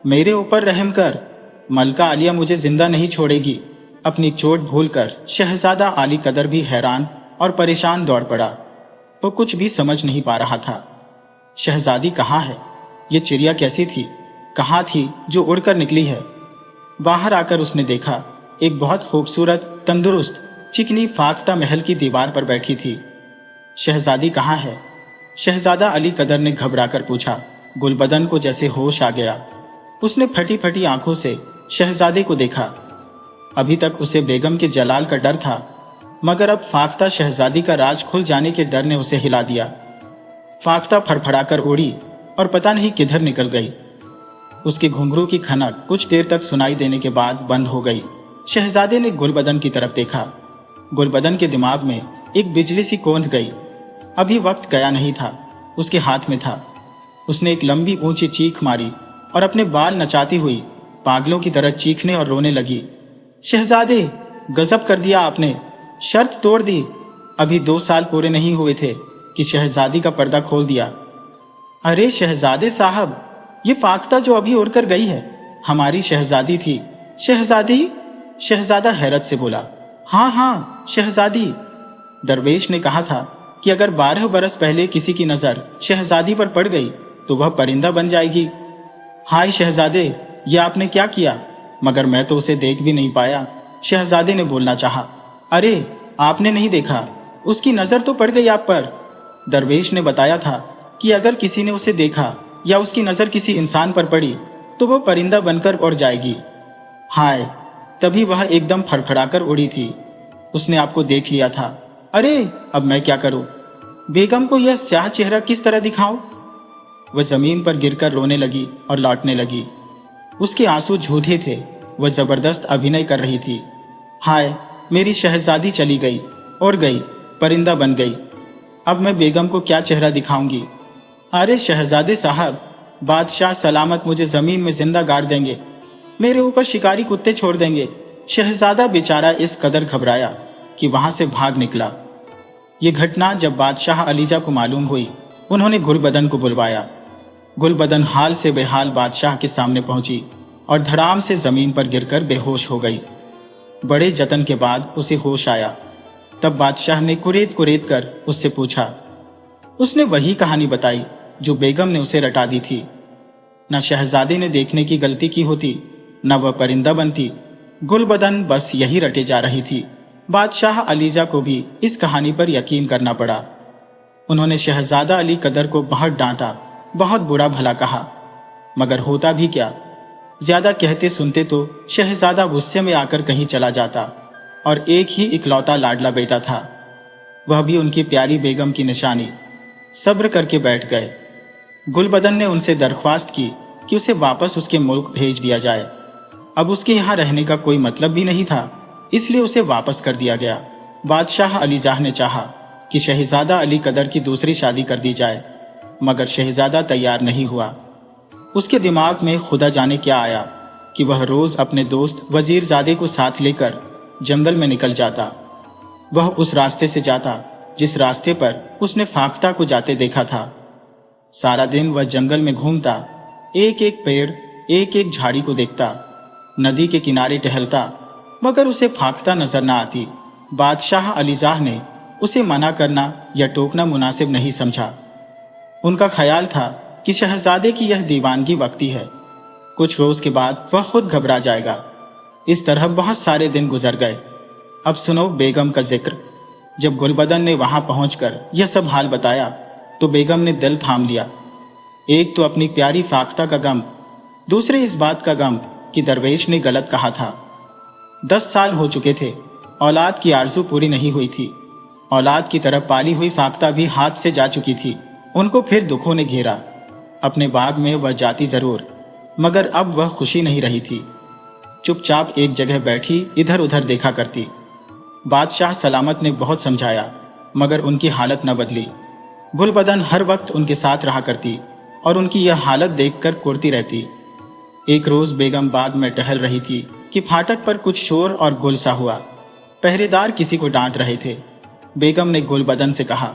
मेरे ऊपर रहम कर, मलका आलिया मुझे जिंदा नहीं छोड़ेगी। अपनी चोट भूलकर शहजादा आली कदर भी हैरान और परेशान दौड़ पड़ा। वो कुछ भी समझ नहीं पा रहा था। शहजादी कहाँ है, ये चिड़िया कैसी थी, कहाँ थी जो उड़कर निकली है। बाहर आकर उसने देखा एक बहुत खूबसूरत तंदुरुस्त चिकनी फाख्ता महल की दीवार पर बैठी थी। शहजादी कहाँ है? शहजादा अली कदर ने घबराकर पूछा। गुलबदन को जैसे होश आ गया। उसने फटी फटी आंखों से शहजादे को देखा। अभी तक उसे बेगम के जलाल का डर था, मगर अब फाख्ता शहजादी का राज खुल जाने के डर ने उसे हिला दिया। फाख्ता फड़फड़ाकर उड़ी और पता नहीं किधर निकल गई। उसके घुंघरू की खनक कुछ देर तक सुनाई देने के बाद बंद हो गई। शहजादे ने गुलबदन की तरफ देखा। गुलबदन के दिमाग में एक बिजली सी कौंध गई। अभी वक्त गया नहीं था, उसके हाथ में था। उसने एक लंबी ऊंची चीख मारी और अपने बाल नचाती हुई पागलों की तरह चीखने और रोने लगी। शहजादे, गजब कर दिया आपने, शर्त तोड़ दी। अभी 2 साल पूरे नहीं हुए थे कि शहजादी का पर्दा खोल दिया। अरे शहजादे साहब, ये फाख्ता जो अभी उड़कर गई है हमारी शहजादी थी। शहजादी? शहजादा हैरत से बोला, हाँ हाँ शहजादी। दरवेश ने कहा था कि अगर 12 बरस पहले किसी की नजर शहजादी पर पड़ गई तो वह परिंदा बन जाएगी। हाय शहजादे, ये आपने क्या किया? मगर मैं तो उसे देख भी नहीं पाया। शहजादे ने बोलना चाहा। अरे आपने नहीं देखा, उसकी नजर तो पड़ गई आप पर। दरवेश ने बताया था कि अगर किसी ने उसे देखा या उसकी नजर किसी इंसान पर पड़ी तो वह परिंदा बनकर उड़ जाएगी। हाय, तभी वह एकदम फड़फड़ाकर उड़ी थी। उसने आपको देख लिया था। अरे अब मैं क्या करूं? बेगम को यह स्याह चेहरा किस तरह दिखाऊं? वह जमीन पर गिरकर रोने लगी और लौटने लगी। उसके आंसू झूठे थे। वह जबरदस्त अभिनय कर रही थी। हाय, मेरी शहजादी चली गई, उड़ गई, परिंदा बन गई। अब मैं बेगम को क्या चेहरा दिखाऊंगी? अरे शहजादे साहब, बादशाह सलामत मुझे जमीन में जिंदा गाड़ देंगे, मेरे ऊपर शिकारी कुत्ते छोड़ देंगे। शहजादा बेचारा इस कदर घबराया कि वहां से भाग निकला। ये घटना जब बादशाह अलीजा को मालूम हुई, उन्होंने गुलबदन को बुलवाया। गुलबदन हाल से बेहाल बादशाह के सामने पहुंची और धड़ाम से जमीन पर गिरकर बेहोश हो गई। बड़े जतन के बाद उसे होश आया। तब बादशाह ने कुरेद कुरेद कर उससे पूछा। उसने वही कहानी बताई जो बेगम ने उसे रटा दी थी। न शहजादे ने देखने की गलती की होती, न वह परिंदा बनती। गुलबदन बस यही रटे जा रही थी। बादशाह अलीजा को भी इस कहानी पर यकीन करना पड़ा। उन्होंने शहजादा अली कदर को बहुत डांटा, बहुत बुरा भला कहा, मगर होता भी क्या। ज्यादा कहते सुनते तो शहजादा गुस्से में आकर कहीं चला जाता और एक ही इकलौता लाडला बेटा था, वह भी उनकी प्यारी बेगम की निशानी। सब्र करके बैठ गए। गुलबदन ने उनसे दरख्वास्त की कि उसे वापस उसके मुल्क भेज दिया जाए। अब उसके यहाँ रहने का कोई मतलब भी नहीं था, इसलिए उसे वापस कर दिया गया। बादशाह अलीजाह ने चाहा कि शहजादा अली कदर की दूसरी शादी कर दी जाए, मगर शहजादा तैयार नहीं हुआ। उसके दिमाग में खुदा जाने क्या आया कि वह रोज अपने दोस्त वजीरजादे को साथ लेकर जंगल में निकल जाता। वह उस रास्ते से जाता जिस रास्ते पर उसने फाख्ता को जाते देखा था। सारा दिन वह जंगल में घूमता, एक एक पेड़, एक एक झाड़ी को देखता, नदी के किनारे टहलता, मगर उसे फाख्ता नजर न आती। बादशाह अलीजाह ने उसे मना करना या टोकना मुनासिब नहीं समझा। उनका ख्याल था कि शहजादे की यह दीवानगी वक्ती है, कुछ रोज के बाद वह खुद घबरा जाएगा। इस तरह बहुत सारे दिन गुजर गए। अब सुनो बेगम का जिक्र। जब गुलबदन ने वहां पहुंचकर यह सब हाल बताया तो बेगम ने दिल थाम लिया। एक तो अपनी प्यारी फाख्ता का गम, दूसरे इस बात का गम कि दरवेश ने गलत कहा था। 10 साल हो चुके थे, औलाद की आरजू पूरी नहीं हुई थी। औलाद की तरफ पाली हुई फाख्ता भी हाथ से जा चुकी थी। उनको फिर दुखों ने घेरा। अपने बाग में वह जाती जरूर, मगर अब वह खुशी नहीं रही थी। चुपचाप एक जगह बैठी इधर उधर देखा करती। बादशाह सलामत ने बहुत समझाया, मगर उनकी हालत न बदली। गुलबदन हर वक्त उनके साथ रहा करती और उनकी यह हालत देखकर कुर्ती रहती। एक रोज बेगम बाग में टहल रही थी कि फाटक पर कुछ शोर और गुल सा हुआ। पहरेदार किसी को डांट रहे थे। बेगम ने गुलबदन से कहा,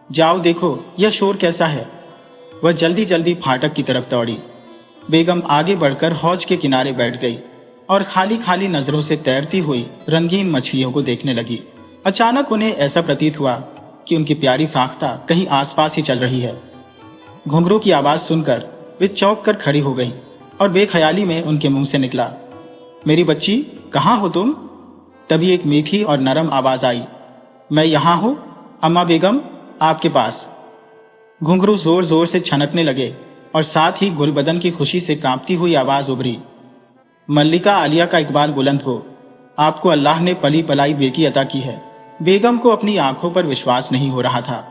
जाओ देखो यह शोर कैसा है। वह जल्दी जल्दी फाटक की तरफ दौड़ी। बेगम आगे बढ़कर हौज के किनारे बैठ गई और खाली खाली नजरों से तैरती हुई रंगीन मछलियों को देखने लगी। अचानक उन्हें ऐसा प्रतीत हुआ कि उनकी प्यारी फाख्ता कहीं आसपास ही चल रही है। घुंघरू की आवाज सुनकर वे चौंक कर खड़ी हो गईं और बेख्याली में उनके मुंह से निकला, मेरी बच्ची, कहाँ हो तुम? तभी एक मीठी और नरम आवाज आई, मैं यहां हूं अम्मा बेगम, आपके पास। घुंघरू जोर जोर से छनकने लगे और साथ ही गुलबदन की खुशी से कांपती हुई आवाज उभरी, मल्लिका आलिया का इकबाल बुलंद हो, आपको अल्लाह ने पली पलाई बेटी अता की है। बेगम को अपनी आंखों पर विश्वास नहीं हो रहा था।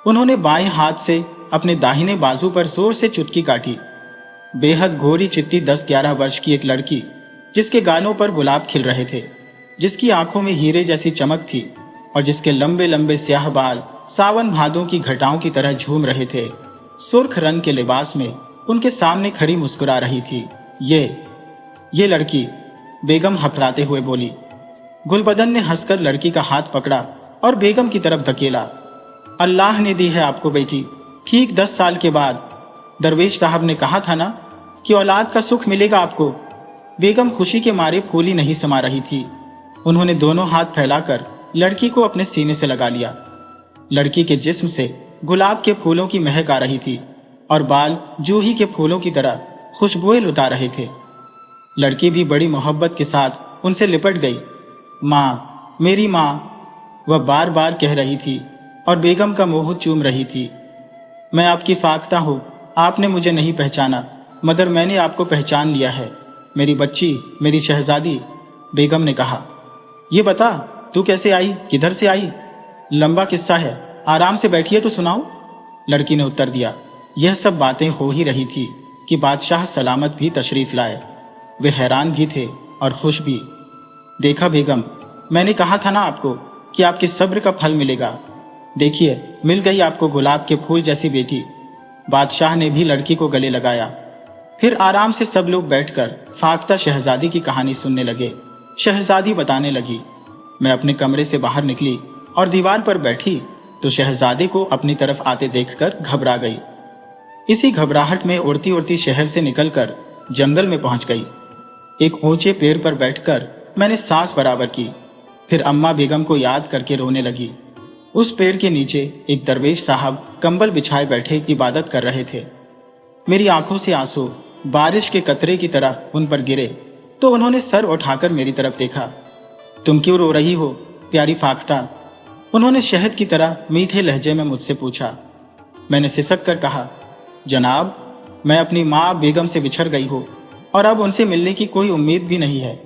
उन्होंने बाएं हाथ से अपने दाहिने बाजू पर जोर से चुटकी काटी। बेहद गोरी चिट्टी 10-11 वर्ष की एक लड़की, जिसके गालों पर गुलाब खिल रहे थे, जिसकी आंखों में हीरे जैसी चमक थी और जिसके लंबे लंबे स्याह बाल सावन भादों की घटाओं की तरह झूम रहे थे, सुर्ख रंग के लिबास में उनके सामने खड़ी मुस्कुरा रही थी। ये लड़की, बेगम हफलाते हुए बोली। गुलबदन ने हंसकर लड़की का हाथ पकड़ा और बेगम की तरफ धकेला। अल्लाह ने दी है आपको बेटी, ठीक 10 साल के बाद। दरवेश साहब ने कहा था ना कि औलाद का सुख मिलेगा आपको। बेगम खुशी के मारे फूली नहीं समा रही थी। उन्होंने दोनों हाथ फैलाकर लड़की को अपने सीने से लगा लिया। लड़की के जिस्म से गुलाब के फूलों की महक आ रही थी और बाल जूही के फूलों की तरह खुशबुएं लुटा रहे थे। लड़की भी बड़ी मोहब्बत के साथ उनसे लिपट गई। माँ, मेरी माँ, वह बार बार कह रही थी और बेगम का मुंह चूम रही थी। मैं आपकी फाख्ता हूँ, आपने मुझे नहीं पहचाना, मगर मैंने आपको पहचान लिया है, मेरी बच्ची, मेरी शहजादी। बेगम ने कहा, ये बता तू कैसे आई, किधर से आई? लंबा किस्सा है, आराम से बैठिए तो सुनाओ। लड़की ने उत्तर दिया। यह सब बातें हो ही रही थी कि बादशाह सलामत भी तशरीफ लाए। वे हैरान भी थे और खुश भी। देखा बेगम, मैंने कहा था ना आपको कि आपके सब्र का फल मिलेगा। देखिए, मिल गई आपको गुलाब के फूल जैसी बेटी। बादशाह ने भी लड़की को गले लगाया। फिर आराम से सब लोग बैठकर फाख्ता शहजादी की कहानी सुनने लगे। शहजादी बताने लगी, मैं अपने कमरे से बाहर निकली और दीवार पर बैठी तो शहजादे को अपनी तरफ आते देखकर घबरा गई। इसी घबराहट में उड़ती उड़ती शहर से निकलकर जंगल में पहुंच गई। एक ऊंचे पेड़ पर बैठकर मैंने सांस बराबर की। फिर अम्मा बेगम को याद करके रोने लगी। उस पेड़ के नीचे एक दरवेश साहब कंबल बिछाए बैठे इबादत कर रहे थे। मेरी आंखों से आंसू बारिश के कतरे की तरह उन पर गिरे तो उन्होंने सर उठाकर मेरी तरफ देखा। तुम क्यों रो रही हो प्यारी फाख्ता? उन्होंने शहद की तरह मीठे लहजे में मुझसे पूछा। मैंने सिसक कर कहा, जनाब, मैं अपनी माँ बेगम से बिछड़ गई हूँ और अब उनसे मिलने की कोई उम्मीद भी नहीं है।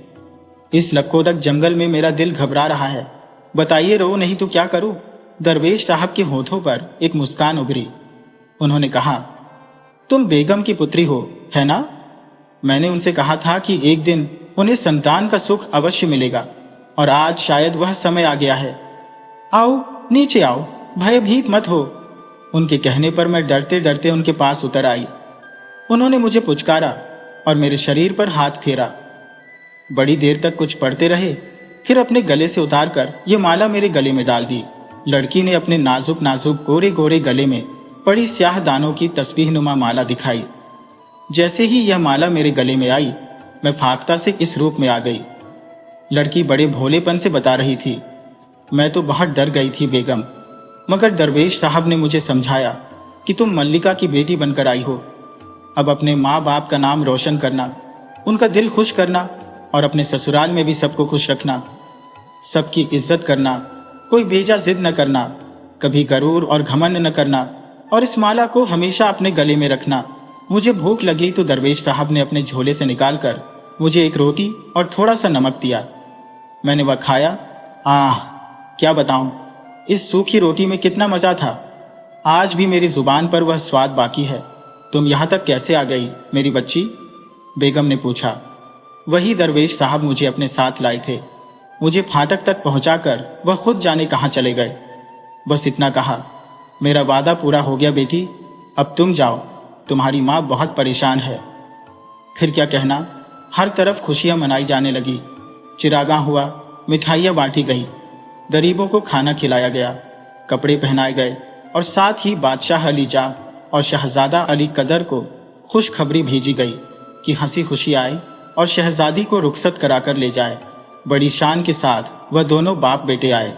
इस लकोदक जंगल में मेरा दिल घबरा रहा है। बताइए, रो नहीं तो क्या करूं? दरवेश साहब के होठों पर एक मुस्कान उभरी। उन्होंने कहा, तुम बेगम की पुत्री हो, है ना? मैंने उनसे कहा था कि एक दिन उन्हें संतान का सुख अवश्य मिलेगा और आज शायद वह समय आ गया है। आओ, नीचे आओ, भयभीत मत हो। उनके कहने पर मैं डरते डरते उनके पास उतर आई। उन्होंने मुझे पुचकारा और मेरे शरीर पर हाथ फेरा। बड़ी देर तक कुछ पढ़ते रहे, फिर अपने गले से उतारकर यह माला मेरे गले में डाल दी। लड़की ने अपने नाजुक नाजुक गोरे गोरे गले में बड़ी स्याह दानों की तस्बीह नुमा माला दिखाई। जैसे ही यह माला मेरे गले में आई, मैं फाख्ता से इस रूप में आ गई। लड़की बड़े भोलेपन से बता रही थी। मैं तो बहुत डर गई थी बेगम, मगर दरवेश साहब ने मुझे समझाया कि तुम मल्लिका की बेटी बनकर आई हो। अब अपने माँ बाप का नाम रोशन करना, उनका दिल खुश करना और अपने ससुराल में भी सबको खुश रखना, सबकी इज्जत करना, कोई बेजा जिद न करना, कभी गरूर और घमंड न करना और इस माला को हमेशा अपने गले में रखना। मुझे भूख लगी तो दरवेश साहब ने अपने झोले से निकालकर मुझे एक रोटी और थोड़ा सा नमक दिया। मैंने वह खाया। आह, क्या बताऊं, इस सूखी रोटी में कितना मजा था। आज भी मेरी जुबान पर वह स्वाद बाकी है। तुम यहां तक कैसे आ गई मेरी बच्ची? बेगम ने पूछा। वही दरवेश साहब मुझे अपने साथ लाए थे। मुझे फाटक तक पहुंचाकर वह खुद जाने कहां चले गए। बस इतना कहा, मेरा वादा पूरा हो गया बेटी, अब तुम जाओ, तुम्हारी माँ बहुत परेशान है। फिर क्या कहना, हर तरफ खुशियां मनाई जाने लगी। चिरागा हुआ, मिठाइयाँ बांटी गई, गरीबों को खाना खिलाया गया, कपड़े पहनाए गए और साथ ही बादशाह अली जा और शहजादा अली कदर को खुशखबरी भेजी गई कि हंसी खुशी आए और शहजादी को रुखसत कराकर ले जाए। बड़ी शान के साथ वह दोनों बाप बेटे आए।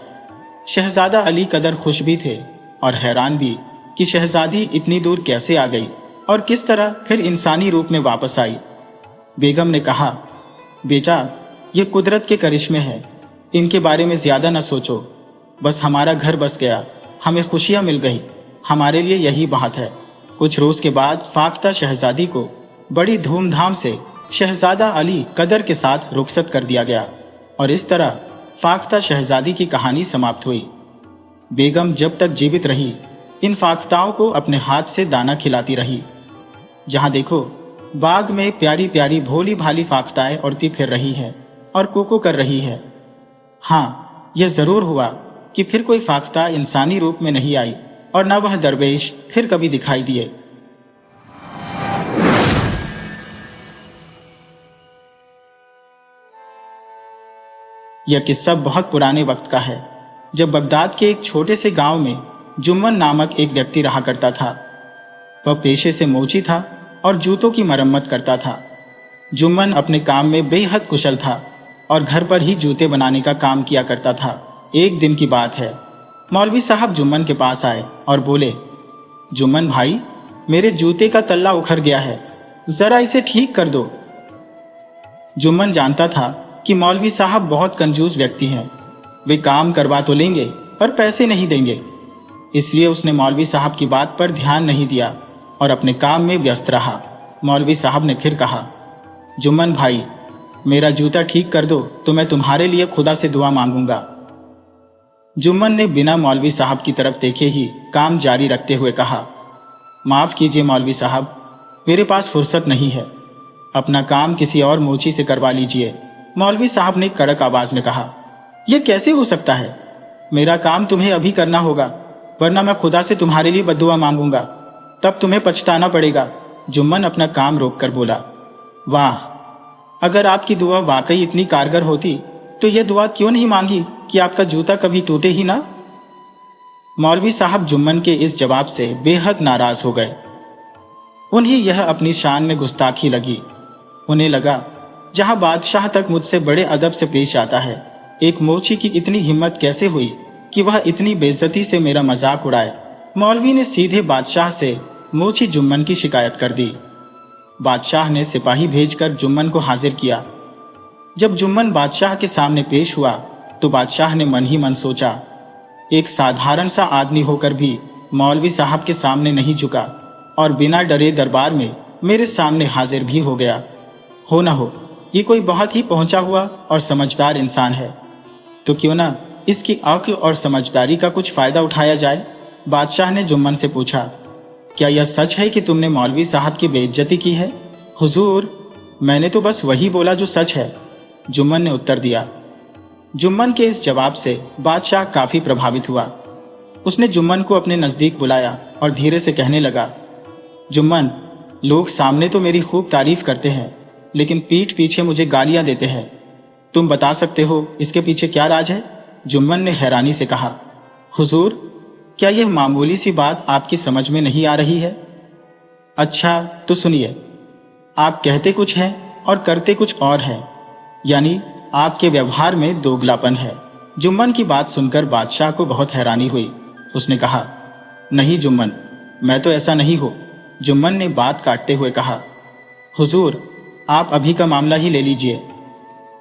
शहजादा अली कदर खुश भी थे और हैरान भी कि शहजादी इतनी दूर कैसे आ गई और किस तरह फिर इंसानी रूप में वापस आई। बेगम ने कहा, बेटा, ये कुदरत के करिश्मे हैं, इनके बारे में ज्यादा न सोचो। बस हमारा घर बस गया, हमें खुशियां मिल गई, हमारे लिए यही बात है। कुछ रोज के बाद फाख्ता शहजादी को बड़ी धूमधाम से शहजादा अली कदर के साथ रुखसत कर दिया गया और इस तरह फाख्ता शहजादी की कहानी समाप्त हुई। बेगम जब तक जीवित रही, इन फाख्ताओं को अपने हाथ से दाना खिलाती रही। जहां देखो बाग में प्यारी प्यारी भोली भाली फाख्ताएं उड़ती फिर रही है और कोको कर रही है। हाँ, यह जरूर हुआ कि फिर कोई फाख्ता इंसानी रूप में नहीं आई और न वह दरवेश फिर कभी दिखाई दिए। यह किस्सा बहुत पुराने वक्त का है, जब बगदाद के एक छोटे से गांव में जुम्मन नामक एक व्यक्ति रहा करता था। वह पेशे से मोची था और जूतों की मरम्मत करता था। जुम्मन अपने काम में बेहद कुशल था और घर पर ही जूते बनाने का काम किया करता था। एक दिन की बात है, मौलवी साहब जुम्मन के पास आए और बोले, जुम्मन भाई, मेरे जूते का तल्ला उखड़ गया है, जरा इसे ठीक कर दो। जुम्मन जानता था कि मौलवी साहब बहुत कंजूस व्यक्ति हैं, वे काम करवा तो लेंगे पर पैसे नहीं देंगे। इसलिए उसने मौलवी साहब की बात पर ध्यान नहीं दिया और अपने काम में व्यस्त रहा। मौलवी साहब ने फिर कहा, जुम्मन भाई, मेरा जूता ठीक कर दो तो मैं तुम्हारे लिए खुदा से दुआ मांगूंगा। जुम्मन ने बिना मौलवी साहब की तरफ देखे ही काम जारी रखते हुए कहा, माफ कीजिए मौलवी साहब, मेरे पास फुर्सत नहीं है, अपना काम किसी और मोची से करवा लीजिए। मौलवी साहब ने कड़क आवाज में कहा, यह कैसे हो सकता है? मेरा काम तुम्हें अभी करना होगा, वरना मैं खुदा से तुम्हारे लिए बद्दुआ मांगूंगा, तब तुम्हें पछताना पड़ेगा। जुम्मन अपना काम रोककर बोला, वाह, अगर आपकी दुआ वाकई इतनी कारगर होती तो यह दुआ क्यों नहीं मांगी कि आपका जूता कभी टूटे ही ना। मौलवी साहब जुम्मन के इस जवाब से बेहद नाराज हो गए। उन्हें यह अपनी शान में गुस्ताखी लगी। उन्हें लगा, जहां बादशाह तक मुझसे बड़े अदब से पेश आता है, एक मोची की इतनी हिम्मत कैसे हुई कि वह इतनी बेइज्जती से मेरा मजाक उड़ाए। मौलवी ने सीधे बादशाह से मोची जुम्मन की शिकायत कर दी। बादशाह ने सिपाही भेजकर जुम्मन को हाजिर किया। जब जुम्मन बादशाह के सामने पेश हुआ तो बादशाह ने मन ही मन सोचा, एक साधारण सा आदमी होकर भी मौलवी साहब के सामने नहीं झुका और बिना डरे दरबार में मेरे सामने हाजिर भी हो गया। हो ना हो, ये कोई बहुत ही पहुंचा हुआ और समझदार इंसान है, तो क्यों ना इसकी अक्ल और समझदारी का कुछ फायदा उठाया जाए। बादशाह ने जुम्मन से पूछा, क्या यह सच है कि तुमने मौलवी साहब की बेइज्जती की है? हुजूर, मैंने तो बस वही बोला जो सच है, जुम्मन ने उत्तर दिया। जुम्मन के इस जवाब से बादशाह काफी प्रभावित हुआ। उसने जुम्मन को अपने नजदीक बुलाया और धीरे से कहने लगा, जुम्मन, लोग सामने तो मेरी खूब तारीफ करते हैं, लेकिन पीठ पीछे मुझे गालियां देते हैं। तुम बता सकते हो इसके पीछे क्या राज है? जुम्मन ने हैरानी से कहा, हुजूर, क्या यह मामूली सी बात आपकी समझ में नहीं आ रही है? अच्छा तो सुनिए, आप कहते कुछ हैं और करते कुछ और हैं, यानी आपके व्यवहार में दोगलापन है। जुम्मन की बात सुनकर बादशाह को बहुत हैरानी हुई। उसने कहा, नहीं जुम्मन, मैं तो ऐसा नहीं हूं। जुम्मन ने बात काटते हुए कहा, हुजूर, आप अभी का मामला ही ले लीजिए।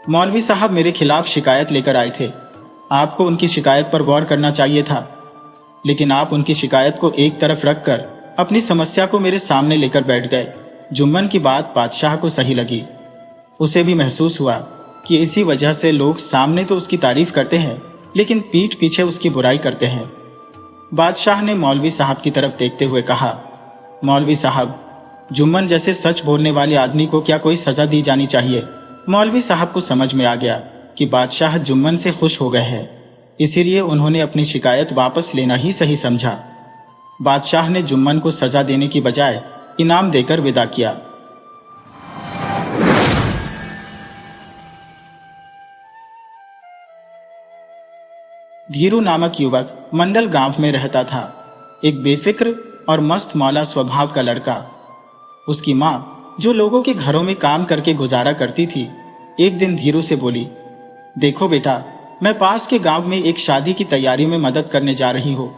मौलवी साहब मेरे खिलाफ शिकायत लेकर आए थे। आपको उनकी शिकायत पर गौर करना चाहिए था, लेकिन आप उनकी शिकायत को एक तरफ रखकर अपनी समस्या को मेरे सामने लेकर बैठ गए। जुम्मन की बात बादशाह को सही लगी। उसे भी महसूस हुआ कि इसी वजह से लोग सामने तो उसकी तारीफ करते हैं, लेकिन पीठ पीछे उसकी बुराई करते हैं। बादशाह ने मौलवी साहब की तरफ देखते हुए कहा, मौलवी साहब, जुम्मन जैसे सच बोलने वाले आदमी को क्या कोई सजा दी जानी चाहिए? मौलवी साहब को समझ में आ गया कि बादशाह जुम्मन से खुश हो गए हैं, इसीलिए उन्होंने अपनी शिकायत वापस लेना ही सही समझा। बादशाह ने जुम्मन को सजा देने की बजाय इनाम देकर विदा किया। धीरू नामक युवक मंडल गांव में रहता था। एक बेफिक्र और मस्त मौला स्वभाव का लड़का। उसकी माँ, जो लोगों के घरों में काम करके गुजारा करती थी, एक दिन धीरू से बोली, देखो बेटा, मैं पास के गांव में एक शादी की तैयारी में मदद करने जा रही हूँ।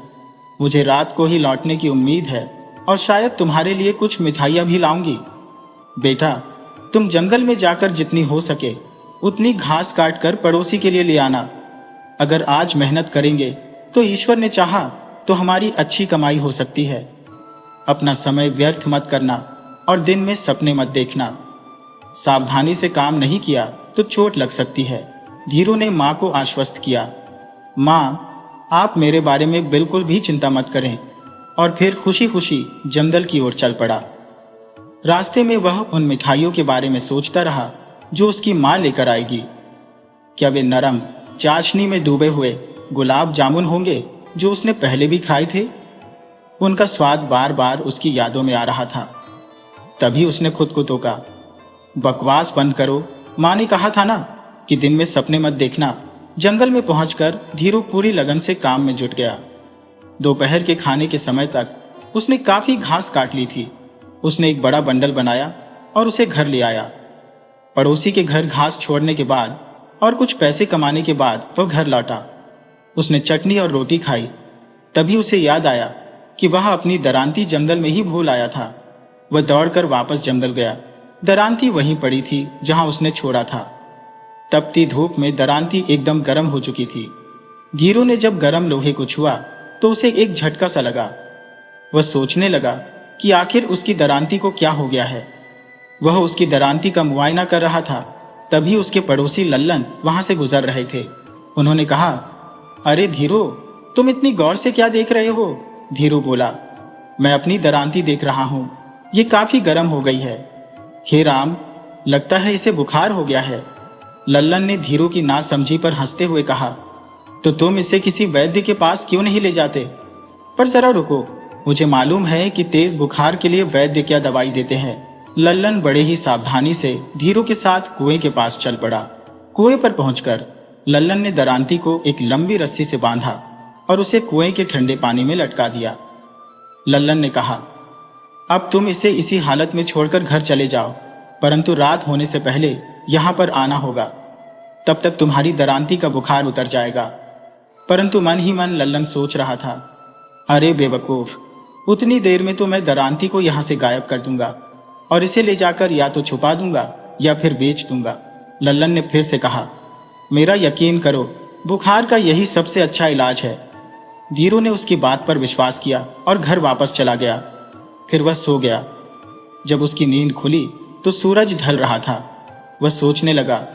मुझे रात को ही लौटने की उम्मीद है और शायद तुम्हारे लिए कुछ मिठाइयाँ भी लाऊंगी। बेटा, तुम जंगल में जाकर जितनी हो सके उतनी घास काट कर पड़ोसी के लिए ले आना। अगर आज मेहनत करेंगे तो ईश्वर ने चाहा तो हमारी अच्छी कमाई हो सकती है। अपना समय व्यर्थ मत करना और दिन में सपने मत देखना। सावधानी से काम नहीं किया तो चोट लग सकती है। धीरू ने माँ को आश्वस्त किया। माँ, आप मेरे बारे में बिल्कुल भी चिंता मत करें। और फिर खुशी खुशी जंगल की ओर चल पड़ा। रास्ते में वह उन मिठाइयों के बारे में सोचता रहा जो उसकी माँ लेकर आएगी। क्या वे नरम चाशनी में डूबे हुए गुलाब जामुन होंगे जो उसने पहले भी खाए थे? उनका स्वाद बार बार उसकी यादों में आ रहा था। तभी उसने खुद को टोका, बकवास बंद करो, माँ ने कहा था ना कि दिन में सपने मत देखना। जंगल में पहुंचकर धीरू पूरी लगन से काम में जुट गया। दोपहर के खाने के समय तक उसने काफी घास काट ली थी। उसने एक बड़ा बंडल बनाया और उसे घर ले आया। पड़ोसी के घर घास छोड़ने के बाद और कुछ पैसे कमाने के बाद वह घर लौटा। उसने चटनी और रोटी खाई। तभी उसे याद आया कि वह अपनी दरांती जंगल में ही भूल आया था। वह दौड़कर वापस जंगल गया। दरांती वहीं पड़ी थी जहां उसने छोड़ा था। तपती धूप में दरांती एकदम गर्म हो चुकी थी। धीरू ने जब गर्म लोहे को छुआ तो उसे एक झटका सा लगा। वह सोचने लगा कि आखिर उसकी दरांती को क्या हो गया है। वह उसकी दरांती का मुआयना कर रहा था। तभी उसके पड़ोसी लल्लन वहां से गुजर रहे थे। उन्होंने कहा, अरे धीरू, तुम इतनी गौर से क्या देख रहे हो? धीरू बोला, मैं अपनी दरांती देख रहा हूं, ये काफी गर्म हो गई है। हे राम, लगता है इसे बुखार हो गया है। लल्लन ने धीरू की नासमझी पर हंसते हुए कहा, तो तुम इसे किसी वैद्य के पास क्यों नहीं ले जाते? पर जरा रुको, मुझे मालूम है कि तेज बुखार के लिए वैद्य क्या दवाई देते हैं। लल्लन बड़े ही सावधानी से धीरू के साथ कुएं के पास चल पड़ा। कुएं पर पहुंचकर लल्लन ने दरांती को एक लंबी रस्सी से बांधा और उसे कुएं के ठंडे पानी में लटका दिया। लल्लन ने कहा, अब तुम इसे इसी हालत में छोड़कर घर चले जाओ, परंतु रात होने से पहले यहां पर आना होगा। तब तक तुम्हारी दरांती का बुखार उतर जाएगा। परंतु मन ही मन लल्लन सोच रहा था, अरे बेवकूफ, उतनी देर में तो मैं दरांती को यहां से गायब कर दूंगा और इसे ले जाकर या तो छुपा दूंगा या फिर बेच दूंगा। लल्लन ने फिर से कहा, मेरा यकीन करो, बुखार का यही सबसे अच्छा इलाज है। धीरू ने उसकी बात पर विश्वास किया और घर वापस चला गया। फिर वह सो गया। जब उसकी नींद खुली तो सूरज ढल रहा था। वह सोचने लगा,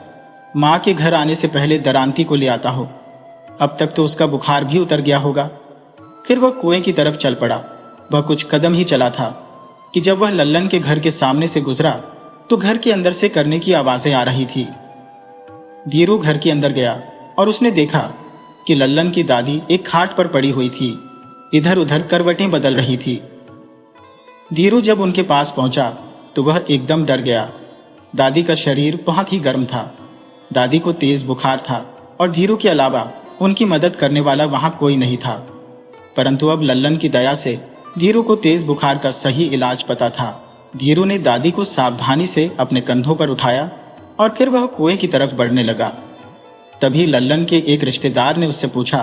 माँ के घर आने से पहले दरांती को ले आता हूं, अब तक तो उसका बुखार भी उतर गया होगा। फिर वह कुएं की तरफ चल पड़ा। वह कुछ कदम ही चला था कि जब वह लल्लन के घर के सामने से गुजरा तो घर के अंदर से करने की आवाजें आ रही थी। धीरू घर के अंदर गया और उसने देखा कि लल्लन की दादी एक खाट पर पड़ी हुई थी, इधर उधर करवटें बदल रही थी। धीरू जब उनके पास पहुंचा तो वह एकदम डर गया। दादी का शरीर बहुत ही गर्म था। दादी को तेज बुखार था और धीरू के अलावा उनकी मदद करने वाला वहां कोई नहीं था। परंतु अब लल्लन की दया से धीरू को तेज बुखार का सही इलाज पता था। धीरू ने दादी को सावधानी से अपने कंधों पर उठाया और फिर वह कुएं की तरफ बढ़ने लगा। तभी लल्लन के एक रिश्तेदार ने उससे पूछा,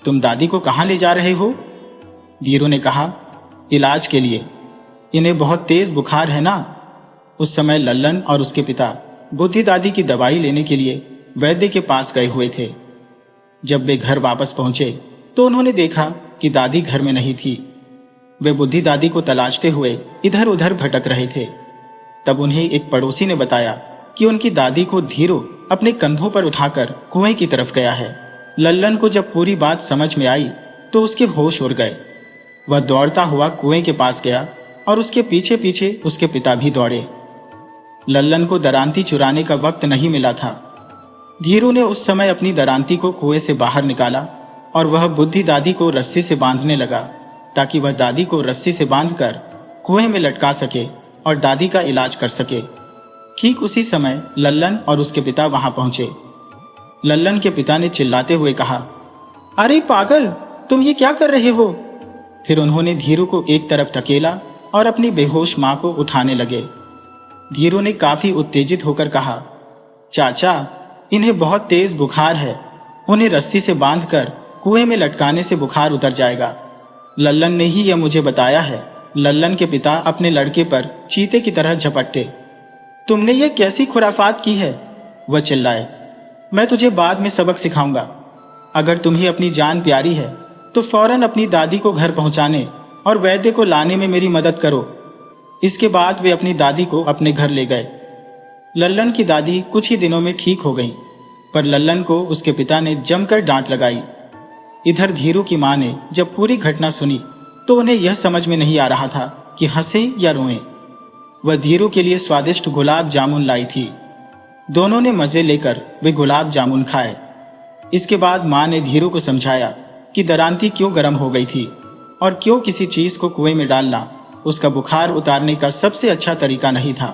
तुम दादी को कहाँ ले जा रहे हो? धीरू ने कहा, इलाज के लिए, इन्हें बहुत तेज बुखार है ना। उस समय लल्लन और उसके पिता बुद्धि दादी की दवाई लेने के लिए वैद्य के पास गए हुए थे। जब वे घर वापस पहुंचे तो उन्होंने देखा कि दादी घर में नहीं थी। वे बुद्धि दादी को तलाशते हुए इधर उधर भटक रहे थे। तब उन्हें एक पड़ोसी ने बताया कि उनकी दादी को धीरू अपने कंधों पर उठाकर कुएं की तरफ गया है। लल्लन को जब पूरी बात समझ में आई तो उसके होश उड़ गए। वह दौड़ता हुआ कुएं के पास गया और उसके पीछे पीछे उसके पिता भी दौड़े। लल्लन को दरांती चुराने का वक्त नहीं मिला था। धीरू ने उस समय अपनी दरांती को कुएं से बाहर निकाला और वह बुद्धि दादी को रस्सी से बांधने लगा ताकि वह दादी को रस्सी से बांधकर कुएं में लटका सके और दादी का इलाज कर सके। ठीक उसी समय लल्लन और उसके पिता वहां पहुंचे। लल्लन के पिता ने चिल्लाते हुए कहा, अरे पागल, तुम ये क्या कर रहे हो? फिर उन्होंने धीरू को एक तरफ धकेला और अपनी बेहोश मां को उठाने लगे। धीरू ने काफी उत्तेजित होकर कहा, चाचा, इन्हें बहुत तेज बुखार है, उन्हें रस्सी से बांधकर कुएं में लटकाने से बुखार उतर जाएगा। लल्लन ने ही यह मुझे बताया है। लल्लन के पिता अपने लड़के पर चीते की तरह झपटे। तुमने ये कैसी खुराफात की है? वह चिल्लाए। मैं तुझे बाद में सबक सिखाऊंगा। अगर तुम्हें अपनी जान प्यारी है तो फौरन अपनी दादी को घर पहुंचाने और वैद्य को लाने में मेरी मदद करो। इसके बाद वे अपनी दादी को अपने घर ले गए। लल्लन की दादी कुछ ही दिनों में ठीक हो गई, पर लल्लन को उसके पिता ने जमकर डांट लगाई। इधर धीरू की मां ने जब पूरी घटना सुनी तो उन्हें यह समझ में नहीं आ रहा था कि हंसे या रोएं। वह धीरू के लिए स्वादिष्ट गुलाब जामुन लाई थी। दोनों ने मजे लेकर वे गुलाब जामुन खाए। इसके बाद मां ने धीरू को समझाया कि दरांती क्यों गर्म हो गई थी और क्यों किसी चीज को कुएं में डालना उसका बुखार उतारने का सबसे अच्छा तरीका नहीं था।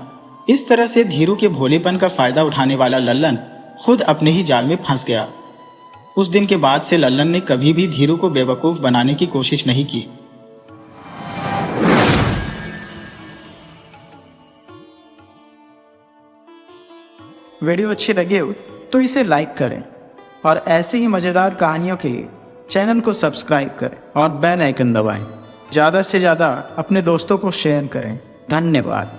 इस तरह से धीरू के भोलेपन का फायदा उठाने वाला लल्लन खुद अपने ही जाल में फंस गया। उस दिन के बाद से लल्लन ने कभी भी धीरू को बेवकूफ बनाने की कोशिश नहीं की। वीडियो अच्छी लगे हो तो इसे लाइक करें और ऐसी ही मज़ेदार कहानियों के लिए चैनल को सब्सक्राइब करें और बेल आइकन दबाएं। ज़्यादा से ज़्यादा अपने दोस्तों को शेयर करें। धन्यवाद।